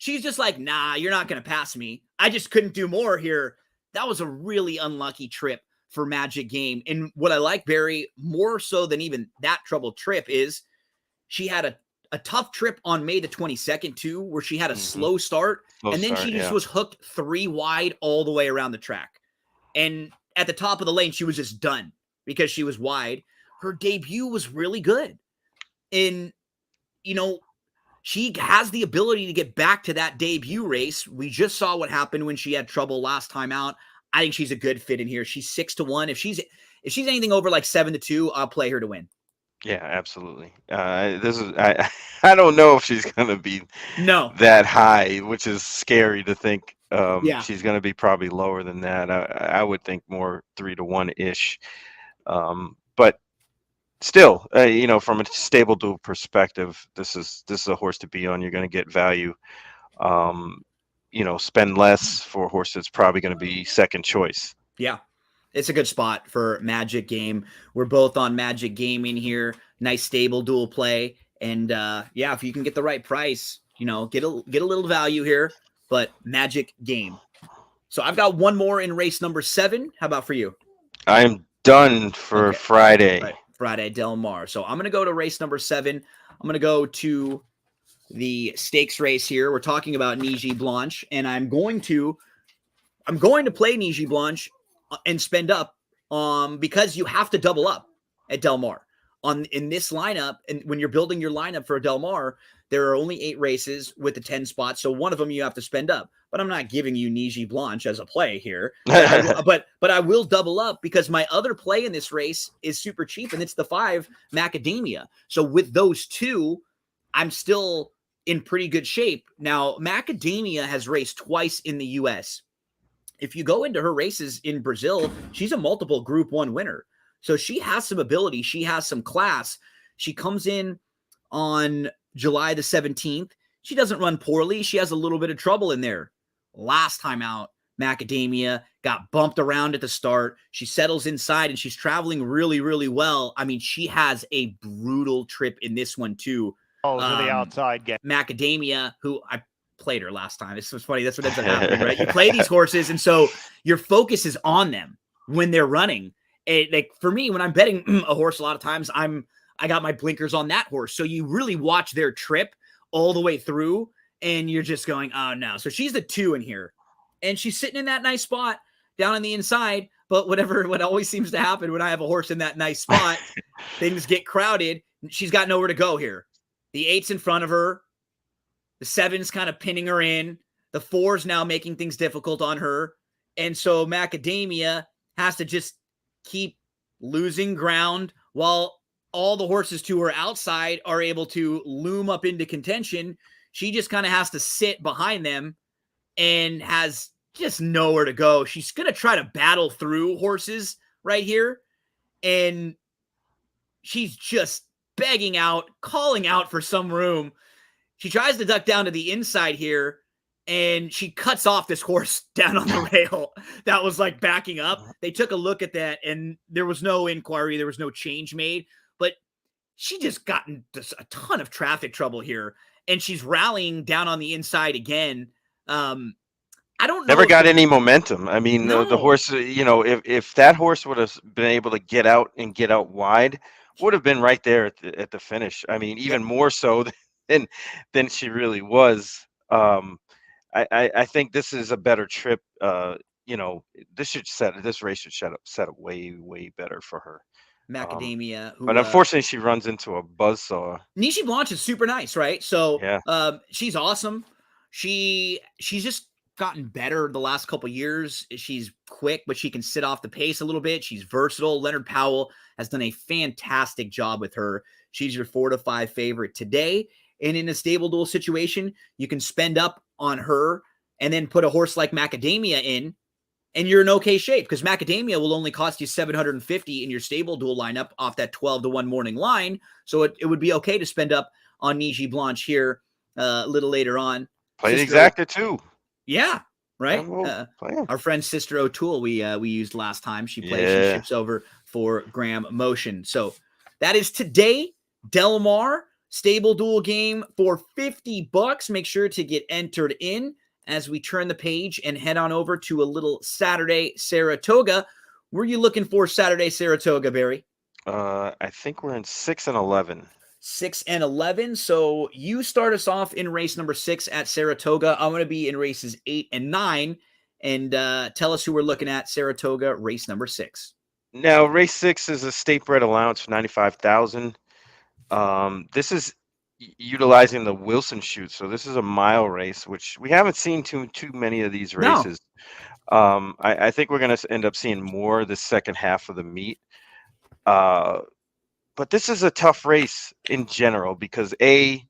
just like, nah, you're not going to pass me. I just couldn't do more here. That was a really unlucky trip for Magic Game. And what I like, Barry, more so than even that troubled trip, is she had a tough trip on May the 22nd too, where she had a slow start. She just was hooked 3 wide all the way around the track. And at the top of the lane, she was just done because she was wide. Her debut was really good. And, she has the ability to get back to that debut race. We just saw what happened when she had trouble last time out. I think she's a good fit in here. She's 6-1. If she's anything over like 7-2, I'll play her to win. Yeah, absolutely. I don't know if she's gonna be that high, which is scary to think. She's gonna be probably lower than that. I would think more 3-1 ish. But still, from a stable duel perspective, this is a horse to be on. You're gonna get value. Spend less for a horse that's probably going to be second choice. Yeah, it's a good spot for Magic Game. We're both on Magic Gaming here. Nice stable dual play. And if you can get the right price, get a little value here, but Magic Game. So I've got one more in race number 7. How about for you? I'm done for Friday. Right. Friday Del Mar. So I'm going to go to race number 7. I'm going to go to the stakes race here. We're talking about Niji Blanche, and I'm going to play Niji Blanche and spend up because you have to double up at Del Mar in this lineup. And when you're building your lineup for Del Mar, there are only 8 races with the 10 spots. So one of them you have to spend up, but I'm not giving you Niji Blanche as a play here, but I will double up because my other play in this race is super cheap, and it's the 5 Macadamia. So with those 2, I'm still in pretty good shape. Now, Macadamia has raced twice in the U.S. If you go into her races in Brazil, she's a multiple Group 1 winner. So she has some ability. She has some class. She comes in on July the 17th. She doesn't run poorly. She has a little bit of trouble in there. Last time out, Macadamia got bumped around at the start. She settles inside, and she's traveling really, really well. I mean, she has a brutal trip in this one, too. To the outside game. Macadamia, who I played her last time. It's funny. That's what ends up happening, right? You play these horses, and so your focus is on them when they're running. Like for me, when I'm betting a horse, a lot of times I got my blinkers on that horse. So you really watch their trip all the way through, and you're just going, oh no. So she's the 2 in here, and she's sitting in that nice spot down on the inside. But what always seems to happen when I have a horse in that nice spot, things get crowded. She's got nowhere to go here. The 8's in front of her. The 7's kind of pinning her in. The 4's now making things difficult on her. And so Macadamia has to just keep losing ground while all the horses to her outside are able to loom up into contention. She just kind of has to sit behind them and has just nowhere to go. She's going to try to battle through horses right here. And she's just begging out, calling out for some room. She tries to duck down to the inside here, and she cuts off this horse down on the rail that was like backing up. They took a look at that, and there was no inquiry. There was no change made, but she just gotten a ton of traffic trouble here, and she's rallying down on the inside again. I don't know. Never got any momentum. I mean, the horse, if that horse would have been able to get out wide, would have been right there at the finish. I mean, even more so than she really was. I think this is a better trip. This race should set up way better for her. Macadamia, but unfortunately, she runs into a buzzsaw. Niji Blanche is super nice, right? So she's awesome. She's just gotten better the last couple years. She's quick, but she can sit off the pace a little bit. She's versatile. Leonard Powell has done a fantastic job with her. She's your 4-5 favorite today. And in a stable duel situation, you can spend up on her and then put a horse like Macadamia in, and you're in okay shape because Macadamia will only cost you $750 in your stable duel lineup off that 12-1 morning line. So it would be okay to spend up on Niji Blanche here a little later on. Play the exacta too. Yeah, right. Our friend Sister O'Toole we used last time. She plays. She ships over for Graham Motion. So that is today. Del Mar stable duel game for $50. Make sure to get entered in as we turn the page and head on over to a little Saturday Saratoga. Were you looking for Saturday Saratoga, Barry? I think we're in 6 and 11. 6 and 11. So you start us off in race number 6 at Saratoga. I'm going to be in races 8 and 9. And tell us who we're looking at. Saratoga, race number 6. Now, race 6 is a state bred allowance for $95,000. This is utilizing the Wilson chute. So this is a mile race, which we haven't seen too many of these races. No. I think we're going to end up seeing more the second half of the meet. But this is a tough race in general because the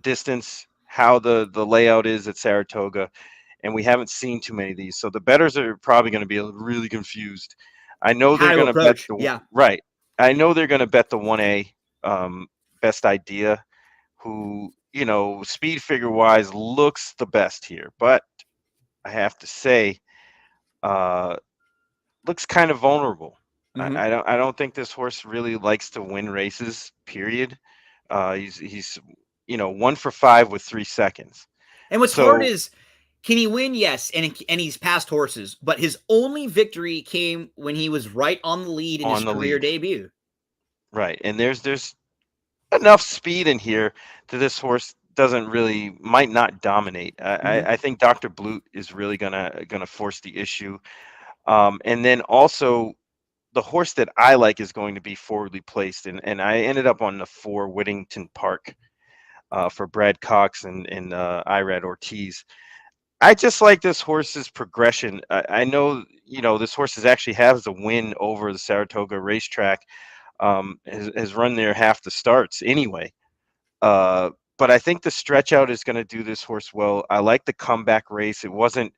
distance, how the layout is at Saratoga, and we haven't seen too many of these. So the bettors are probably going to be really confused. I know they're going to bet right. I know they're going to bet the 1A Best Idea, who, speed figure wise looks the best here, but I have to say, looks kind of vulnerable. Mm-hmm. I don't think this horse really likes to win races, period. He's 1 for 5 with 3 seconds. And what's hard is, can he win? Yes, and he's passed horses, but his only victory came when he was right on the lead in his career debut. Right, and there's enough speed in here that this horse might not dominate. I think Dr. Blute is really gonna force the issue, and then also the horse that I like is going to be forwardly placed, and I ended up on the 4 Whittington Park for Brad Cox and Irad Ortiz. I just like this horse's progression. I know, this horse actually has a win over the Saratoga racetrack. Has run there half the starts anyway. But I think the stretch out is going to do this horse well. I like the comeback race. It wasn't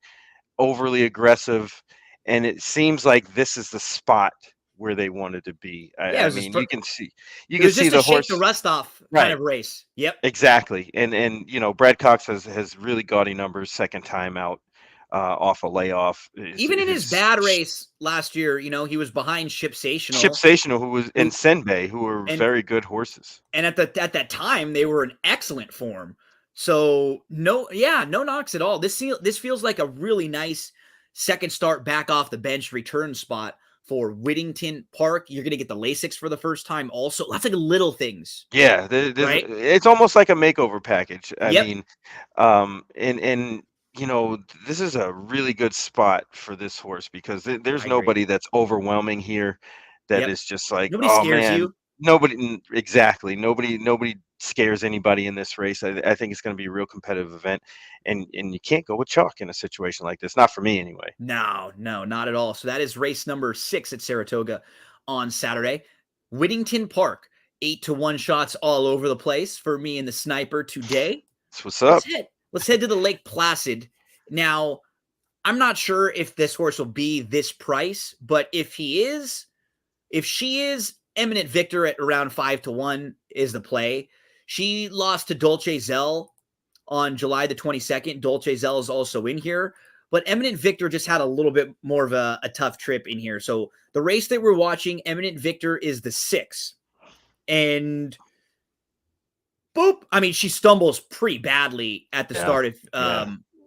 overly aggressive, and it seems like this is the spot where they wanted to be. I mean, you can see the horse shake the rust off kind of race. Yep, exactly. And Brad Cox has really gaudy numbers second time out off a layoff. Even in his bad race last year, he was behind Shipsational, who was in Senbei, who were very good horses. And at that time, they were in excellent form. So no knocks at all. This feels like a really nice second start back off the bench return spot for Whittington Park. You're going to get the Lasix for the first time also. Lots of little things. Yeah, right? It's almost like a makeover package. I mean, and this is a really good spot for this horse because there's nobody that's overwhelming here that is just like, nobody scares you. Nobody, exactly. Nobody scares anybody in this race. I think it's going to be a real competitive event, and you can't go with chalk in a situation like this. Not for me, anyway. No, not at all. So that is race number 6 at Saratoga on Saturday. Whittington Park, 8-1 shots all over the place for me and the sniper today. That's what's up. Let's head to the Lake Placid. Now, I'm not sure if this horse will be this price, but if she is, Eminent Victor at around 5-1 is the play. She lost to Dolce Zell on July the 22nd. Dolce Zell is also in here, but Eminent Victor just had a little bit more of a tough trip in here. So the race that we're watching, Eminent Victor is the 6. And boop. I mean, she stumbles pretty badly at the start. If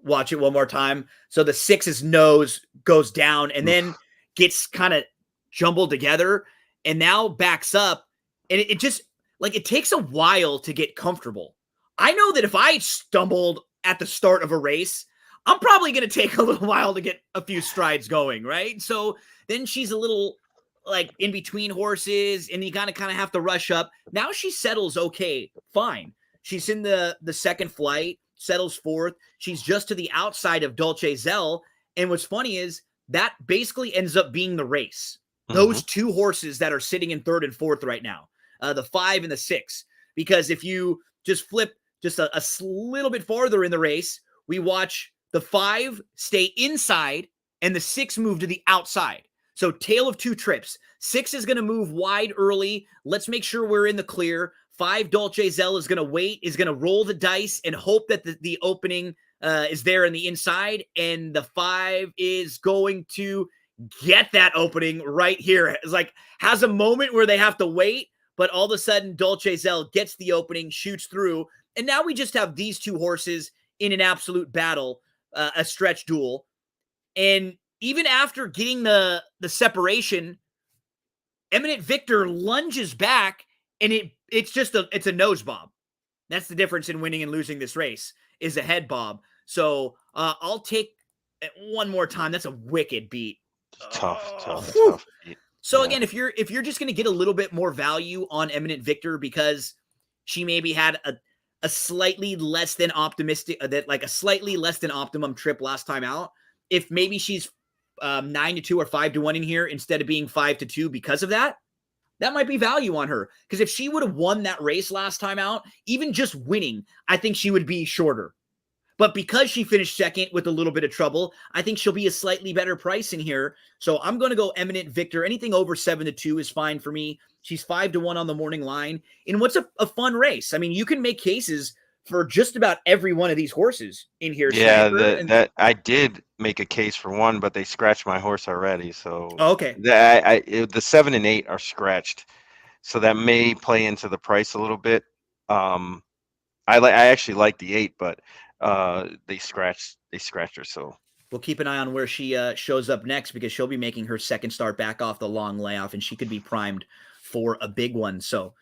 watch it one more time. So the 6's nose goes down and then gets kind of jumbled together and now backs up. And it just, like, it takes a while to get comfortable. I know that if I stumbled at the start of a race, I'm probably going to take a little while to get a few strides going, right? So then she's a little, like, in between horses, and you kind of have to rush up. Now she settles okay, fine. She's in the second flight. settles fourth. She's just to the outside of Dolce Zell. And what's funny is that basically ends up being the race. Those two horses that are sitting in third and fourth right now, the 5 and the 6. Because if you just flip just a little bit farther in the race, we watch the 5 stay inside and the 6 move to the outside. So tail of 2 trips. 6 is going to move wide early. Let's make sure we're in the clear. 5 Dolce Zell is going to wait, is going to roll the dice and hope that the opening is there in the inside. And the 5 is going to get that opening right here. It's like has a moment where they have to wait, but all of a sudden Dolce Zell gets the opening, shoots through. And now we just have these 2 horses in an absolute battle, a stretch duel. And even after getting the separation, Eminent Victor lunges back, and it's a nose bob. That's the difference in winning and losing this race, is a head bob. So I'll take it one more time. That's a wicked beat. Tough beat. So again, if you're just going to get a little bit more value on Eminent Victor because she maybe had a slightly less than optimistic, a slightly less than optimum trip last time out, if maybe she's 9-2 or 5-1 in here instead of being 5-2 because of that, that might be value on her. Because if she would have won that race last time out, even just winning, I think she would be shorter. But because she finished second with a little bit of trouble, I think she'll be a slightly better price in here. So I'm going to go Eminent Victor. Anything over 7-2 is fine for me. She's 5-1 on the morning line. And what's a fun race? I mean, you can make cases for just about every one of these horses in here. Yeah, that I did make a case for one, but they scratched my horse already. So okay, the 7 and 8 are scratched, so that may play into the price a little bit. I actually like the 8, but they scratched her. So we'll keep an eye on where she shows up next, because she'll be making her second start back off the long layoff, and she could be primed for a big one. So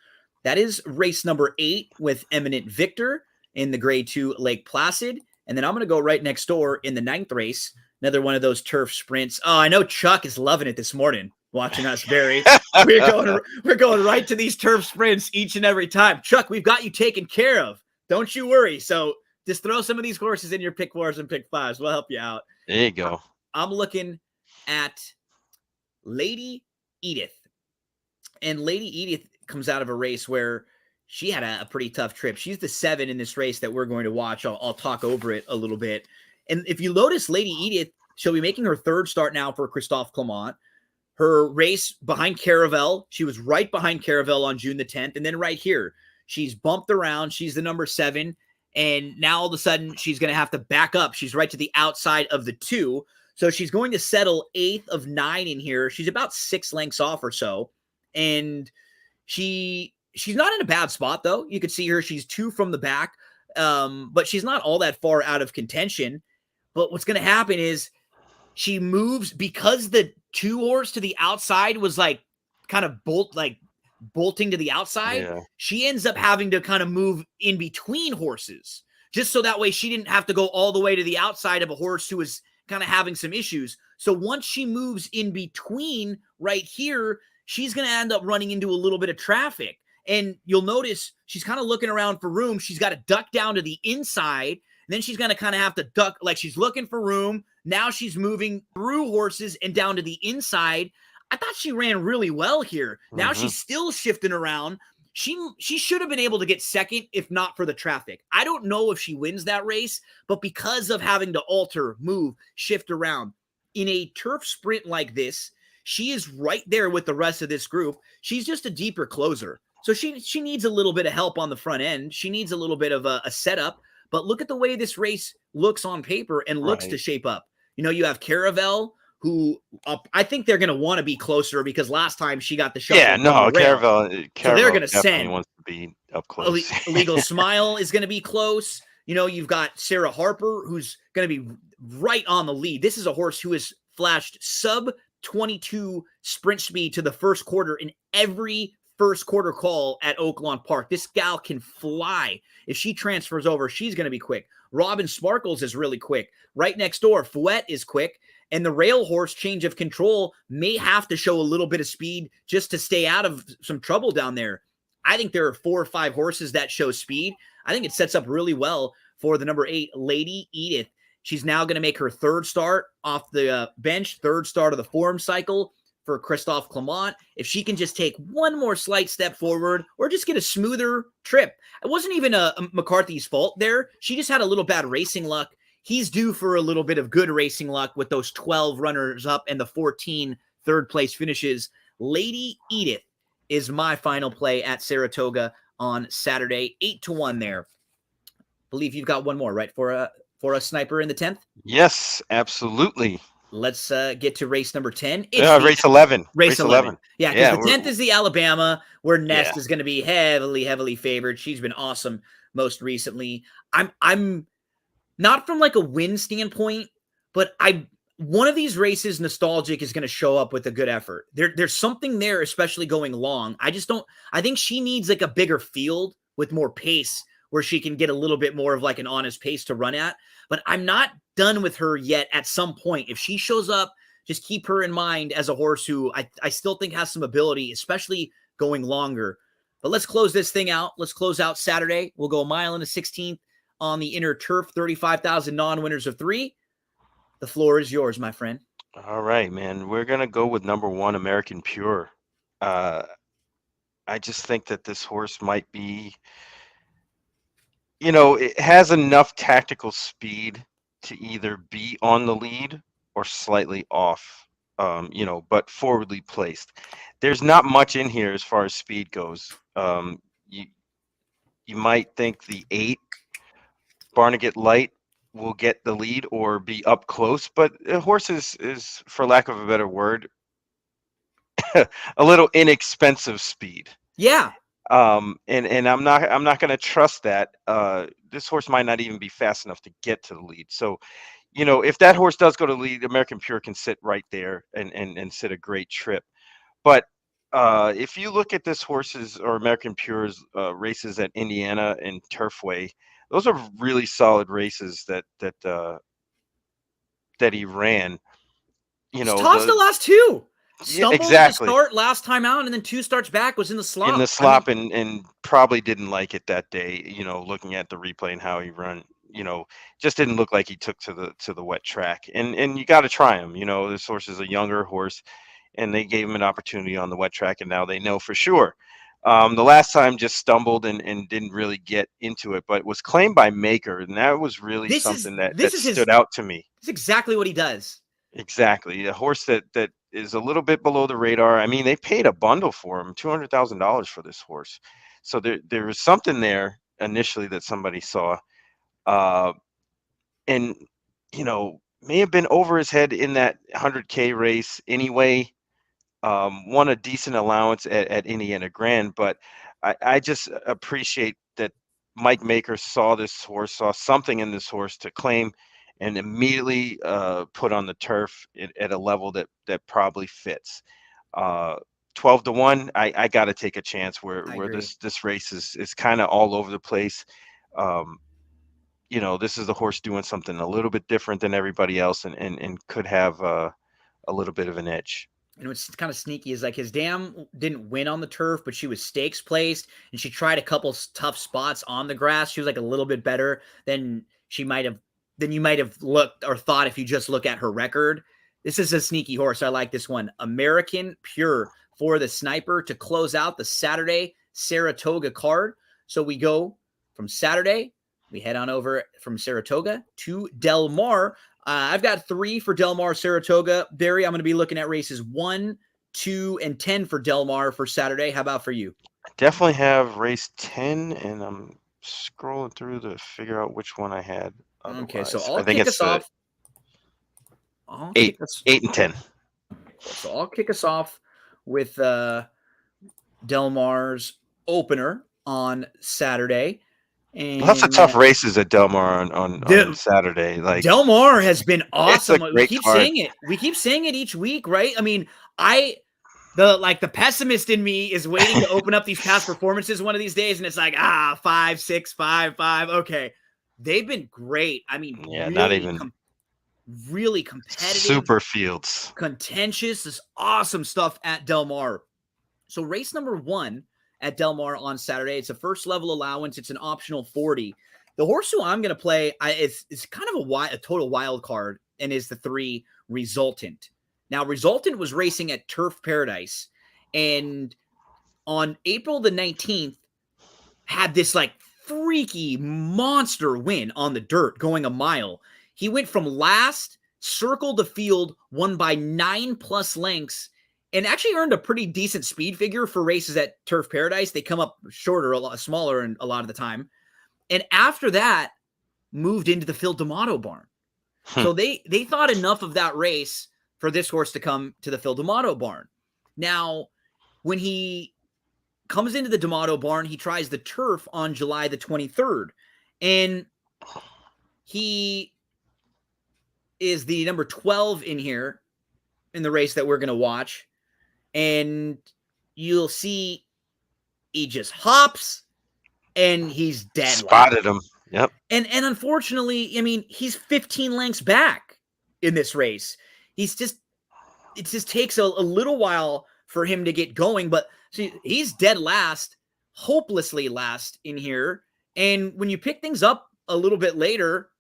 that is race number 8 with Eminent Victor in the grade 2 Lake Placid. And then I'm going to go right next door in the 9th race, another one of those turf sprints. Oh, I know Chuck is loving it this morning watching us, Barry. We're going right to these turf sprints each and every time. Chuck, we've got you taken care of. Don't you worry. So just throw some of these horses in your pick 4s and pick 5s. We'll help you out. There you go. I'm looking at Lady Edith. And Lady Edith comes out of a race where she had a pretty tough trip. She's the 7 in this race that we're going to watch. I'll talk over it a little bit. And if you notice, Lady Edith, she'll be making her 3rd start now for Christophe Clement. Her race behind Caravel, she was right behind Caravel on June the 10th. And then right here, she's bumped around. She's the number 7. And now all of a sudden, she's going to have to back up. She's right to the outside of the 2. So she's going to settle 8th of 9 in here. She's about 6 lengths off or so. And she's not in a bad spot, though. You could see her. She's 2 from the back, but she's not all that far out of contention. But what's going to happen is she moves, because the 2 horse to the outside was kind of bolting to the outside. Yeah. She ends up having to kind of move in between horses, just so that way she didn't have to go all the way to the outside of a horse who was kind of having some issues. So once she moves in between right here, she's going to end up running into a little bit of traffic. And you'll notice she's kind of looking around for room. She's got to duck down to the inside. And then she's going to kind of have to duck, like she's looking for room. Now she's moving through horses and down to the inside. I thought she ran really well here. Now she's still shifting around. She should have been able to get second if not for the traffic. I don't know if she wins that race, but because of having to alter, move, shift around in a turf sprint like this, she is right there with the rest of this group. She's just a deeper closer. So she needs a little bit of help on the front end. She needs a little bit of a setup. But look at the way this race looks on paper and looks to shape up. You know, you have Caravel, who I think they're going to want to be closer because last time she got the shot. Yeah, no, Caravel. So they're going to send. Wants to be up close. Illegal Smile is going to be close. You know, you've got Sarah Harper, who's going to be right on the lead. This is a horse who has flashed sub 22 sprint speed to the first quarter in every first quarter call at Oaklawn Park. This gal can fly. If she transfers over, she's going to be quick. Robin Sparkles is really quick. Right next door, Fouette is quick. And the rail horse, Change of Control, may have to show a little bit of speed just to stay out of some trouble down there. I think there are 4 or 5 horses that show speed. I think it sets up really well for the number 8, Lady Edith. She's now going to make her third start off the bench, third start of the form cycle for Christophe Clement. If she can just take one more slight step forward or just get a smoother trip. It wasn't even a McCarthy's fault there. She just had a little bad racing luck. He's due for a little bit of good racing luck with those 12 runners up and the 14 third place finishes. Lady Edith is my final play at Saratoga on Saturday, 8-1 there. Believe you've got one more, right? For a sniper in the 10th? Yes, absolutely. Let's get to race number 10. Race 11. Race 11. Yeah, because the 10th we're- is the Alabama, where Nest is going to be heavily, heavily favored. She's been awesome most recently. I'm not from like a win standpoint, but one of these races, Nostalgic, is going to show up with a good effort. There's something there, especially going long. I think she needs like a bigger field with more pace where she can get a little bit more of like an honest pace to run at. But I'm not done with her yet at some point. If she shows up, just keep her in mind as a horse who I still think has some ability, especially going longer. But let's close this thing out. Let's close out Saturday. We'll go a mile and a 16th on the inner turf, 35,000 non-winners of 3. The floor is yours, my friend. All right, man. We're going to go with number 1, American Pure. I just think that this horse might be, it has enough tactical speed to either be on the lead or slightly off, but forwardly placed. There's not much in here as far as speed goes. You might think the 8, Barnegat Light, will get the lead or be up close, but the horse is, for lack of a better word, a little inexpensive speed. Yeah. And I'm not going to trust that. This horse might not even be fast enough to get to the lead. So, if that horse does go to lead, American Pure can sit right there and sit a great trip. But if you look at this horse's or American Pure's races at Indiana and Turfway, those are really solid races that he ran. He's tossed the last 2. Stumbled exactly. to start last time out, and then 2 starts back was in the slop. And probably didn't like it that day. Looking at the replay and how he run, just didn't look like he took to the wet track. And you got to try him. This horse is a younger horse, and they gave him an opportunity on the wet track, and now they know for sure. The last time just stumbled and didn't really get into it, but was claimed by Maker, and that was really something that stood out to me. That's exactly what he does. Exactly. A horse that is a little bit below the radar. I mean, they paid a bundle for him, $200,000 for this horse. So there was something there initially that somebody saw. And, may have been over his head in that 100K race anyway. Won a decent allowance at Indiana Grand, but I just appreciate that Mike Maker saw this horse, saw something in this horse to claim and immediately put on the turf at a level that probably fits. 12-1, I got to take a chance where this race is kind of all over the place. This is the horse doing something a little bit different than everybody else and could have a little bit of an edge. And what's kind of sneaky is like his dam didn't win on the turf, but she was stakes placed, and she tried a couple tough spots on the grass. She was like a little bit better than you might have looked or thought if you just look at her record. This is a sneaky horse. I like this one. American Pure for the sniper to close out the Saturday Saratoga card. So we go from Saturday, we head on over from Saratoga to Del Mar. I've got 3 for Del Mar, Saratoga. Barry, I'm going to be looking at races 1, 2, and 10 for Del Mar for Saturday. How about for you? I definitely have race 10, and I'm scrolling through to figure out which one I had. Otherwise. Okay, so I'll kick us off. 8 and 10. So I'll kick us off with Del Mar's opener on Saturday. And lots of tough races at Del Mar on Saturday. Like Del Mar has been awesome. We keep saying it. We keep saying it each week, right? I mean, the pessimist in me is waiting to open up these past performances one of these days, and it's like 5, 6, 5, 5. Okay, they've been great. I mean, yeah, really not even really competitive, super fields, contentious. This awesome stuff at Del Mar. So race number 1 at Del Mar on Saturday. It's a first level allowance. It's an optional 40. The horse who I'm going to play, it's kind of a total wild card, and is the 3 Resultant. Now, Resultant was racing at Turf Paradise, and on April the 19th, had this like freaky monster win on the dirt going a mile. He went from last, circled the field, won by 9+ lengths, and actually earned a pretty decent speed figure for races at Turf Paradise. They come up shorter, a lot smaller, and a lot of the time. And after that, moved into the Phil D'Amato barn. So they thought enough of that race for this horse to come to the Phil D'Amato barn. Now, when he comes into the D'Amato barn, he tries the turf on July the 23rd. And he is the number 12 in here in the race that we're going to watch. And you'll see he just hops and he's dead. Spotted him. Yep. And unfortunately, I mean, he's 15 lengths back in this race. It just takes a little while for him to get going, but see, he's dead last, hopelessly last in here. And when you pick things up a little bit later,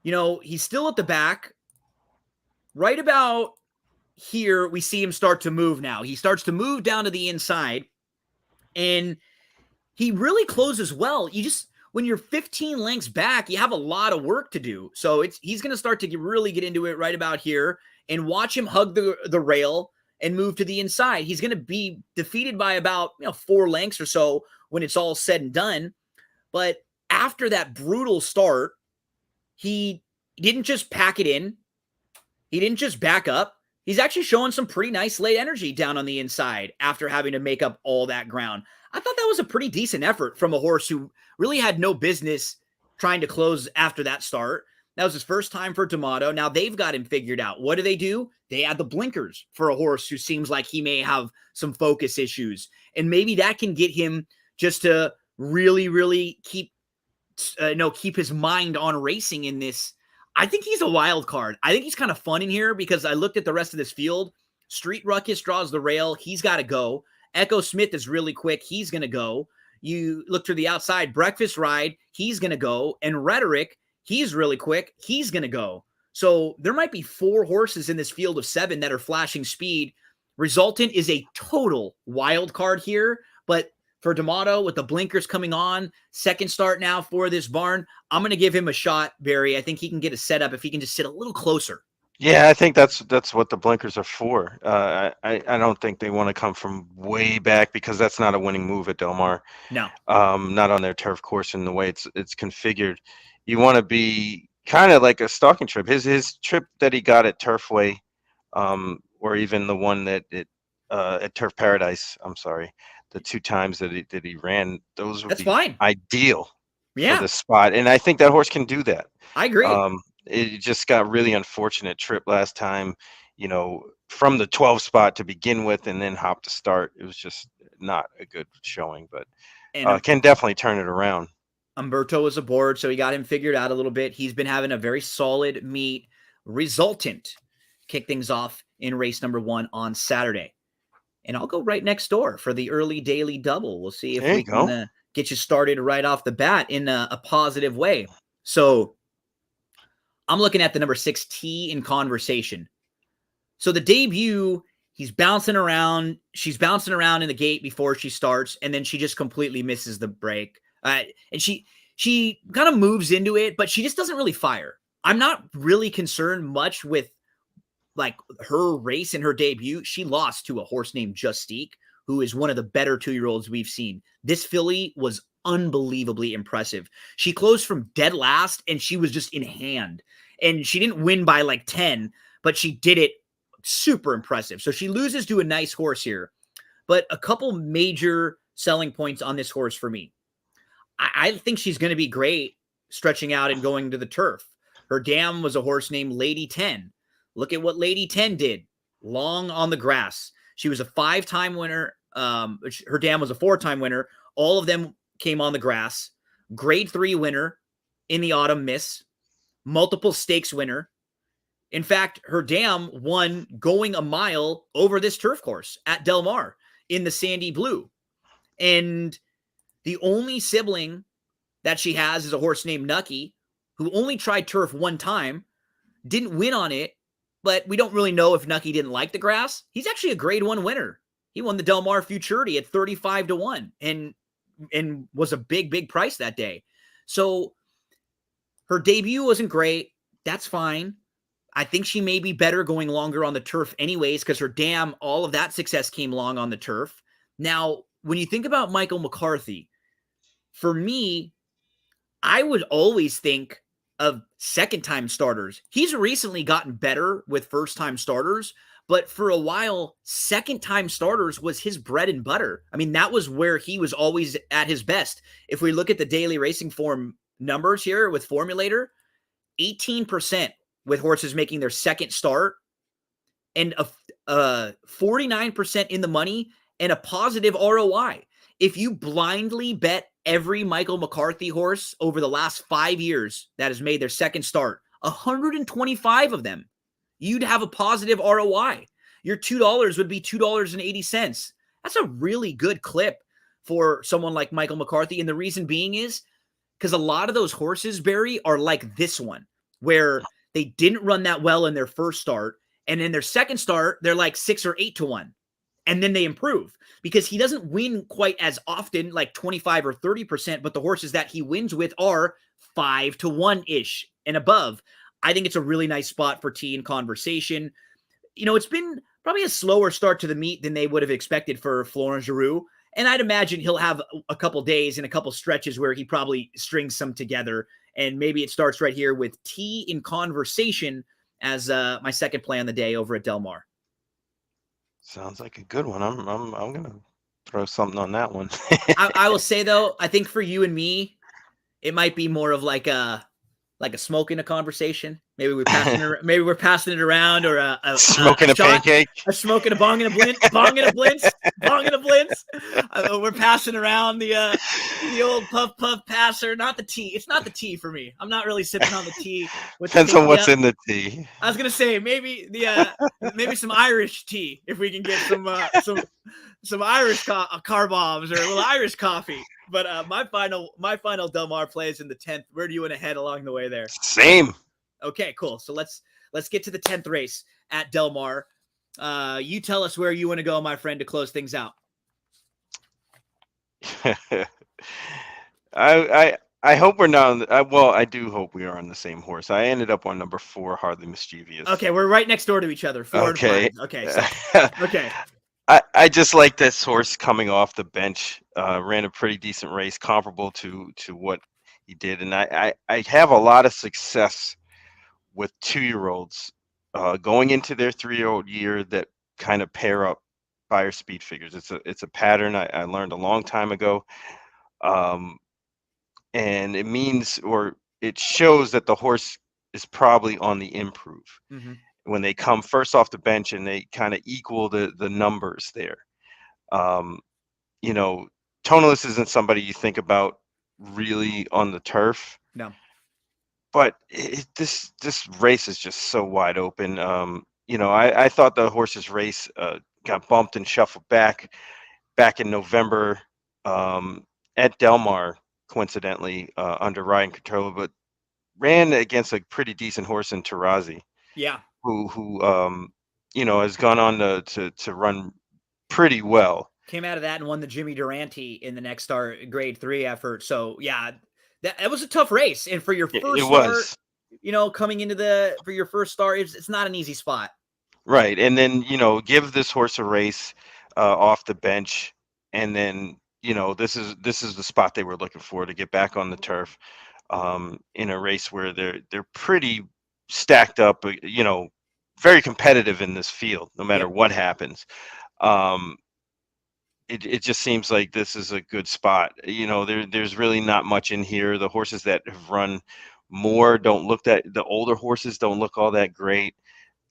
you know, he's still at the back. Right about here, we see him start to move now. He starts to move down to the inside, and he really closes well. When you're 15 lengths back, you have a lot of work to do. So he's going to start to really get into it right about here, and watch him hug the rail and move to the inside. He's going to be defeated by about 4 lengths or so when it's all said and done. But after that brutal start, he didn't just pack it in. He didn't just back up. He's actually showing some pretty nice late energy down on the inside after having to make up all that ground. I thought that was a pretty decent effort from a horse who really had no business trying to close after that start. That was his first time for D'Amato. Now they've got him figured out. What do? They add the blinkers for a horse who seems like he may have some focus issues. And maybe that can get him just to really, really keep his mind on racing in this. I think he's a wild card. I think he's kind of fun in here because I looked at the rest of this field. Street Ruckus draws the rail. He's got to go. Echo Smith is really quick. He's going to go. You look to the outside. Breakfast Ride. He's going to go. And Rhetoric. He's really quick. He's going to go. So there might be 4 horses in this field of 7 that are flashing speed. Resultant is a total wild card here. But for D'Amato, with the blinkers coming on, second start now for this barn, I'm going to give him a shot, Barry. I think he can get a setup if he can just sit a little closer. Yeah, I think that's what the blinkers are for. I don't think they want to come from way back because that's not a winning move at Del Mar. No. Not on their turf course in the way it's configured. You want to be kind of like a stalking trip. His trip that he got at Turfway, or even the one that at Turf Paradise. I'm sorry, the 2 times that he ran, those would be fine. Ideal for the spot, and I think that horse can do that. I agree. It just got really unfortunate trip last time, from the 12 spot to begin with, and then hop to start. It was just not a good showing, but can definitely turn it around. Umberto was aboard, so he got him figured out a little bit. He's been having a very solid meet. Resultant kick things off in race number 1 on Saturday. And I'll go right next door for the early daily double. We'll see if we can get you started right off the bat in a positive way. So I'm looking at the number 6 T in Conversation. So the debut, he's bouncing around. She's bouncing around in the gate before she starts, and then she just completely misses the break. And she kind of moves into it, but she just doesn't really fire. I'm not really concerned much with like her race in her debut. She lost to a horse named Justique, who is one of the better 2-year-olds we've seen. This filly was unbelievably impressive. She closed from dead last, and she was just in hand. And she didn't win by like 10, but she did it super impressive. So she loses to a nice horse here. But a couple major selling points on this horse for me. I think she's going to be great stretching out and going to the turf. Her dam was a horse named Lady 10. Look at what Lady 10 did. Long on the grass. She was a 5-time winner. Her dam was a 4-time winner. All of them came on the grass. Grade 3 winner in the Autumn Miss. Multiple stakes winner. In fact, her dam won going a mile over this turf course at Del Mar in the Sandy Blue. And the only sibling that she has is a horse named Nucky, who only tried turf one time, didn't win on it, but we don't really know if Nucky didn't like the grass. He's actually a grade 1 winner. He won the Del Mar Futurity at 35-1 and was a big price that day. So her debut wasn't great. That's fine. I think she may be better going longer on the turf anyways, because her dam, all of that success came long on the turf. Now, when you think about Michael McCarthy, for me, I would always think of second-time starters. He's recently gotten better with first-time starters, but for a while, second-time starters was his bread and butter. I mean, that was where he was always at his best. If we look at the daily racing form numbers here with Formulator, 18% with horses making their second start, and a 49% in the money, and a positive ROI. If you blindly bet every Michael McCarthy horse over the last 5 years that has made their second start, 125 of them, you'd have a positive ROI. Your $2 would be $2.80. That's a really good clip for someone like Michael McCarthy. And the reason being is because a lot of those horses, Barry, are like this one, where they didn't run that well in their first start. And in their second start, they're like 6 or 8-1. And then they improve because he doesn't win quite as often, like 25 or 30%, but the horses that he wins with are 5-1-ish and above. I think it's a really nice spot for T in conversation. You know, it's been probably a slower start to the meet than they would have expected for Florent Giroux. And I'd imagine he'll have a couple days and a couple stretches where he probably strings some together. And maybe it starts right here with T in conversation as my second play on the day over at Del Mar. Sounds like a good one. I'm gonna throw something on that one. I will say though, I think for you and me, it might be more of like a smoking a conversation. Maybe we're passing it around, or a Smoking a shot, pancake, a smoking a bong and a blintz, bong and a blintz. We're passing around the old puff passer, not the tea. It's not the tea for me. I'm not really sipping on the tea. Depends on what's in the tea. I was gonna say maybe maybe some Irish tea if we can get some Irish car bombs or a little Irish coffee. But my final Del Mar play is in the 10th. Where do you want to head along the way there? Same. Okay, cool. So let's get to the 10th race at Del Mar. You tell us where you want to go, my friend, to close things out. I hope we're not on well, I do hope we are on the same horse. I ended up on number 4, Hardly Mischievous. Okay, we're right next door to each other. 4 Okay. and 5. Okay. So, okay. I just like this horse coming off the bench. Ran a pretty decent race, comparable to what he did. And I have a lot of success with 2-year-olds going into their 3-year-old year that kind of pair up buyer speed figures. It's a pattern I learned a long time ago. And it means, or it shows that the horse is probably on the improve. Mm-hmm. When they come first off the bench and they kind of equal the numbers there. You know, Tonalist isn't somebody you think about really on the turf. No. But this race is just so wide open. You know, I thought the horse's race got bumped and shuffled back in November at Del Mar, coincidentally, under Ryan Coturla, but ran against a pretty decent horse in Tarazi. Yeah. Who you know, has gone on to run pretty well. Came out of that and won the Jimmy Durante in the next start grade 3 effort. So yeah, that was a tough race. And for your first start, you know, coming into for your first start, it's not an easy spot. Right. And then, you know, give this horse a race off the bench. And then, you know, this is the spot they were looking for to get back on the turf in a race where they're pretty stacked up, you know, very competitive in this field, no matter what happens. It just seems like this is a good spot. You know, there's really not much in here. The horses that have run more the older horses don't look all that great.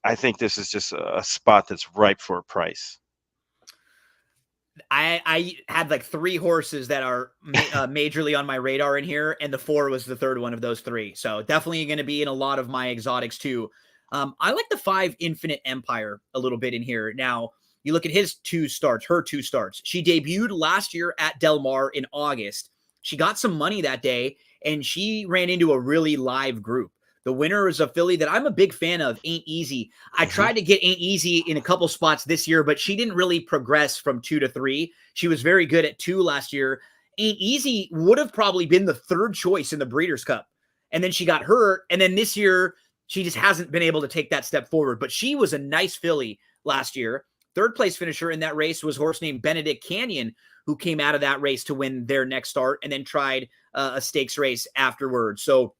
I think this is just a spot that's ripe for a price. I had like 3 horses that are majorly on my radar in here, and the 4 was the third one of those 3. So definitely going to be in a lot of my exotics too. I like the 5 Infinite Empire a little bit in here. Now, you look at her 2 starts. She debuted last year at Del Mar in August. she got some money that day, and she ran into a really live group. The winner is a filly that I'm a big fan of, Ain't Easy. I tried to get Ain't Easy in a couple spots this year, but she didn't really progress from 2 to 3. She was very good at 2 last year. Ain't Easy would have probably been the 3rd choice in the Breeders' Cup. And then she got hurt. And then this year, she just hasn't been able to take that step forward. But she was a nice filly last year. 3rd place finisher in that race was a horse named Benedict Canyon, who came out of that race to win their next start and then tried a stakes race afterwards. So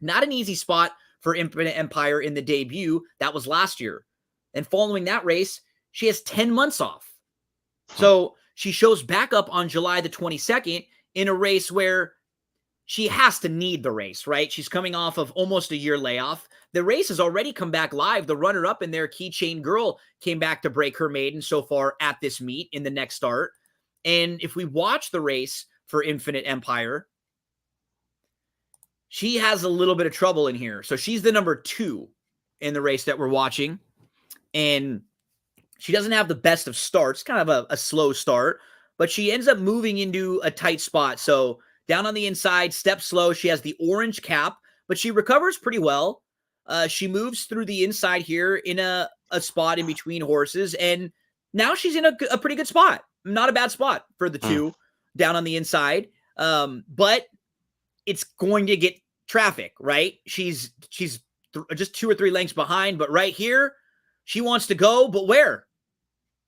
not an easy spot for Infinite Empire in the debut. That was last year. And following that race, she has 10 months off. So she shows back up on July the 22nd in a race where she has to need the race, right? She's coming off of almost a year layoff. The race has already come back live. The runner-up in there, Keychain Girl, came back to break her maiden so far at this meet in the next start. And if we watch the race for Infinite Empire, she has a little bit of trouble in here. So she's the number 2 in the race that we're watching. And she doesn't have the best of starts, kind of a slow start, but she ends up moving into a tight spot. So down on the inside, step slow. She has the orange cap, but she recovers pretty well. She moves through the inside here in a spot in between horses. And now she's in a pretty good spot. Not a bad spot for the 2 down on the inside. But it's going to get traffic, right? She's just 2 or 3 lengths behind, but right here, she wants to go, but where?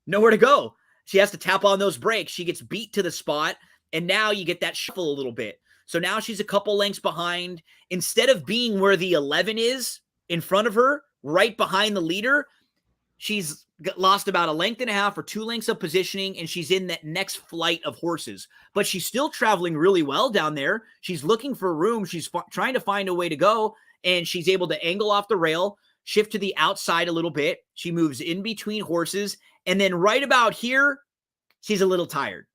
Nowhere to go. She has to tap on those brakes. She gets beat to the spot, and now you get that shuffle a little bit. So now she's a couple lengths behind. Instead of being where the 11 is in front of her, right behind the leader, she's lost about a length and a half or 2 lengths of positioning, and she's in that next flight of horses. But she's still traveling really well down there. She's looking for room. She's trying to find a way to go, and she's able to angle off the rail, shift to the outside a little bit. She moves in between horses, and then right about here, she's a little tired.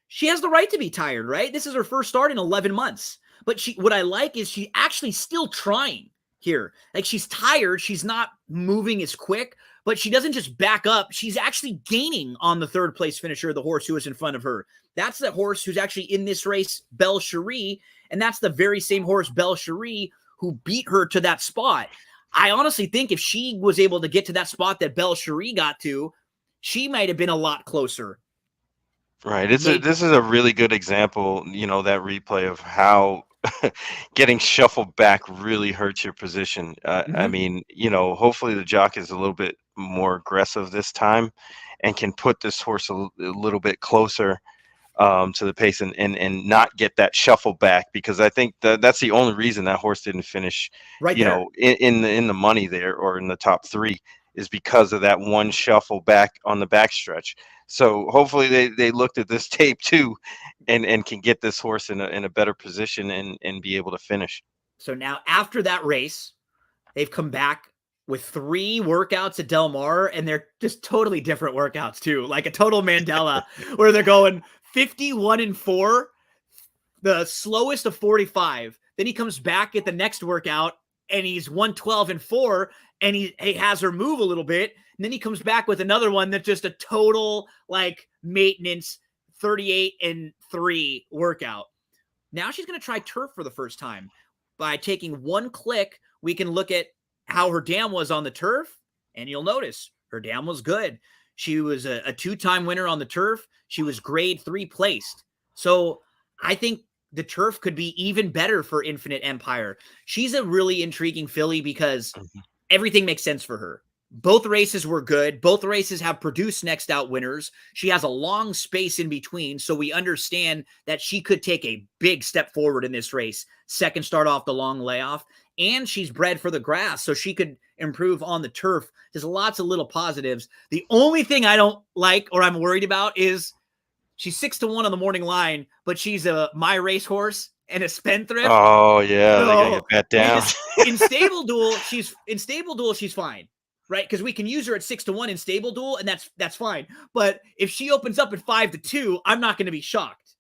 She has the right to be tired, right? This is her first start in 11 months. But what I like is she actually still trying here. Like, she's tired. She's not moving as quick, but she doesn't just back up. She's actually gaining on the 3rd place finisher, the horse who is in front of her. That's the horse who's actually in this race, Belle Cherie, and that's the very same horse, Belle Cherie, who beat her to that spot. I honestly think if she was able to get to that spot that Belle Cherie got to, she might have been a lot closer. Right. This is a really good example, that replay of how getting shuffled back really hurts your position. I mean, hopefully the jock is a little bit more aggressive this time and can put this horse a little bit closer to the pace and not get that shuffle back, because I think that's the only reason that horse didn't finish right there. In the money there or in the top 3 is because of that one shuffle back on the backstretch. So hopefully they looked at this tape too and can get this horse in a better position and be able to finish. So now after that race, they've come back with 3 workouts at Del Mar, and they're just totally different workouts too, like a total Mandela where they're going 51-4, the slowest of 45. Then he comes back at the next workout and he's 112-4, and he has her move a little bit. And then he comes back with another one that's just a total like maintenance 38-3 workout. Now she's going to try turf for the first time. By taking 1 click, we can look at how her dam was on the turf, and you'll notice her dam was good. She was a 2-time winner on the turf. She was grade 3 placed. So I think the turf could be even better for Infinite Empire. She's a really intriguing filly because everything makes sense for her. Both races were good. Both races have produced next out winners. She has a long space in between, so we understand that she could take a big step forward in this race. Second start off the long layoff, and she's bred for the grass, so she could improve on the turf. There's lots of little positives. The only thing I don't like or I'm worried about is she's 6-1 on the morning line, but she's a my racehorse and a spendthrift. Oh yeah, so, they gotta get that down. In stable duel, she's fine. Right, because we can use her at 6-1 in stable duel, and that's fine. But if she opens up at 5-2, I'm not going to be shocked,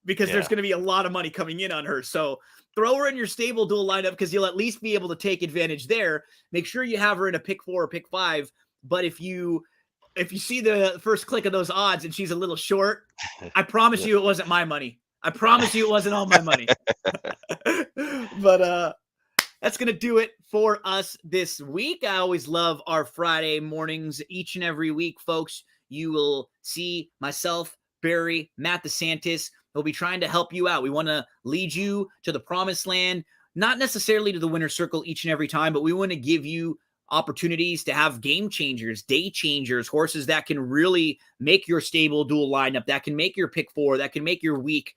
because there's going to be a lot of money coming in on her. So throw her in your stable duel lineup because you'll at least be able to take advantage there. Make sure you have her in a pick 4 or pick 5. But if you see the first click of those odds and she's a little short, I promise you it wasn't my money. I promise you it wasn't all my money. But that's going to do it for us this week. I always love our Friday mornings each and every week, folks. You will see myself, Barry, Matt DeSantis. We'll be trying to help you out. We want to lead you to the promised land, not necessarily to the winner's circle each and every time, but we want to give you opportunities to have game changers, day changers, horses that can really make your stable dual lineup, that can make your pick four, that can make your week.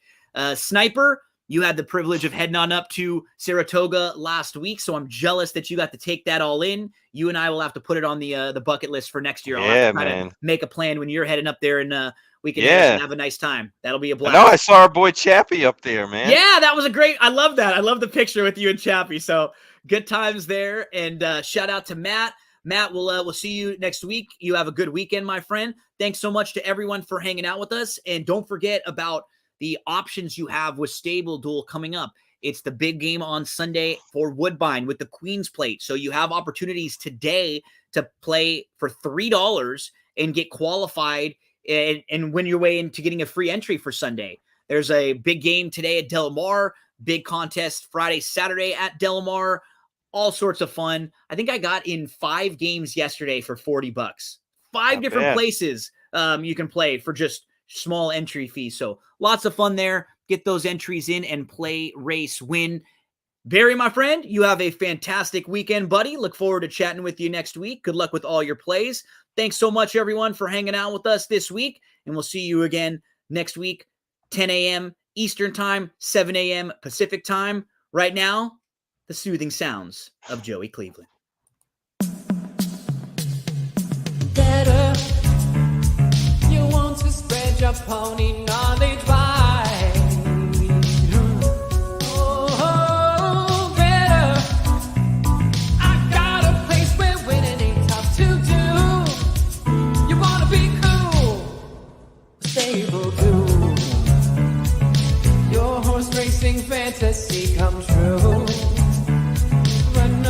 Sniper, you had the privilege of heading on up to Saratoga last week, so I'm jealous that you got to take that all in. You and I will have to put it on the bucket list for next year. I'll have to try to make a plan when you're heading up there, and we can have a nice time. That'll be a blast. I know I saw our boy Chappie up there, man. Yeah, that was a great. I love that. I love the picture with you and Chappie. So good times there, and shout out to Matt. Matt, we'll see you next week. You have a good weekend, my friend. Thanks so much to everyone for hanging out with us, and don't forget about the options you have with Stable Duel coming up. It's the big game on Sunday for Woodbine with the Queen's Plate. So you have opportunities today to play for $3 and get qualified and win your way into getting a free entry for Sunday. There's a big game today at Del Mar, big contest Friday, Saturday at Del Mar, all sorts of fun. I think I got in 5 games yesterday for $40. 5 different places you can play for just small entry fees. So lots of fun there. Get those entries in and play, race, win. Barry, my friend, you have a fantastic weekend, buddy. Look forward to chatting with you next week. Good luck with all your plays. Thanks so much, everyone, for hanging out with us this week. And we'll see you again next week, 10 a.m. Eastern Time, 7 a.m. Pacific Time. Right now, the soothing sounds of Joey Cleveland. Better, you want to spread your pony knowledge wide. Oh, better, I got a place where winning ain't tough to do. You wanna be cool, Stable Duel. Your horse racing fantasy come true.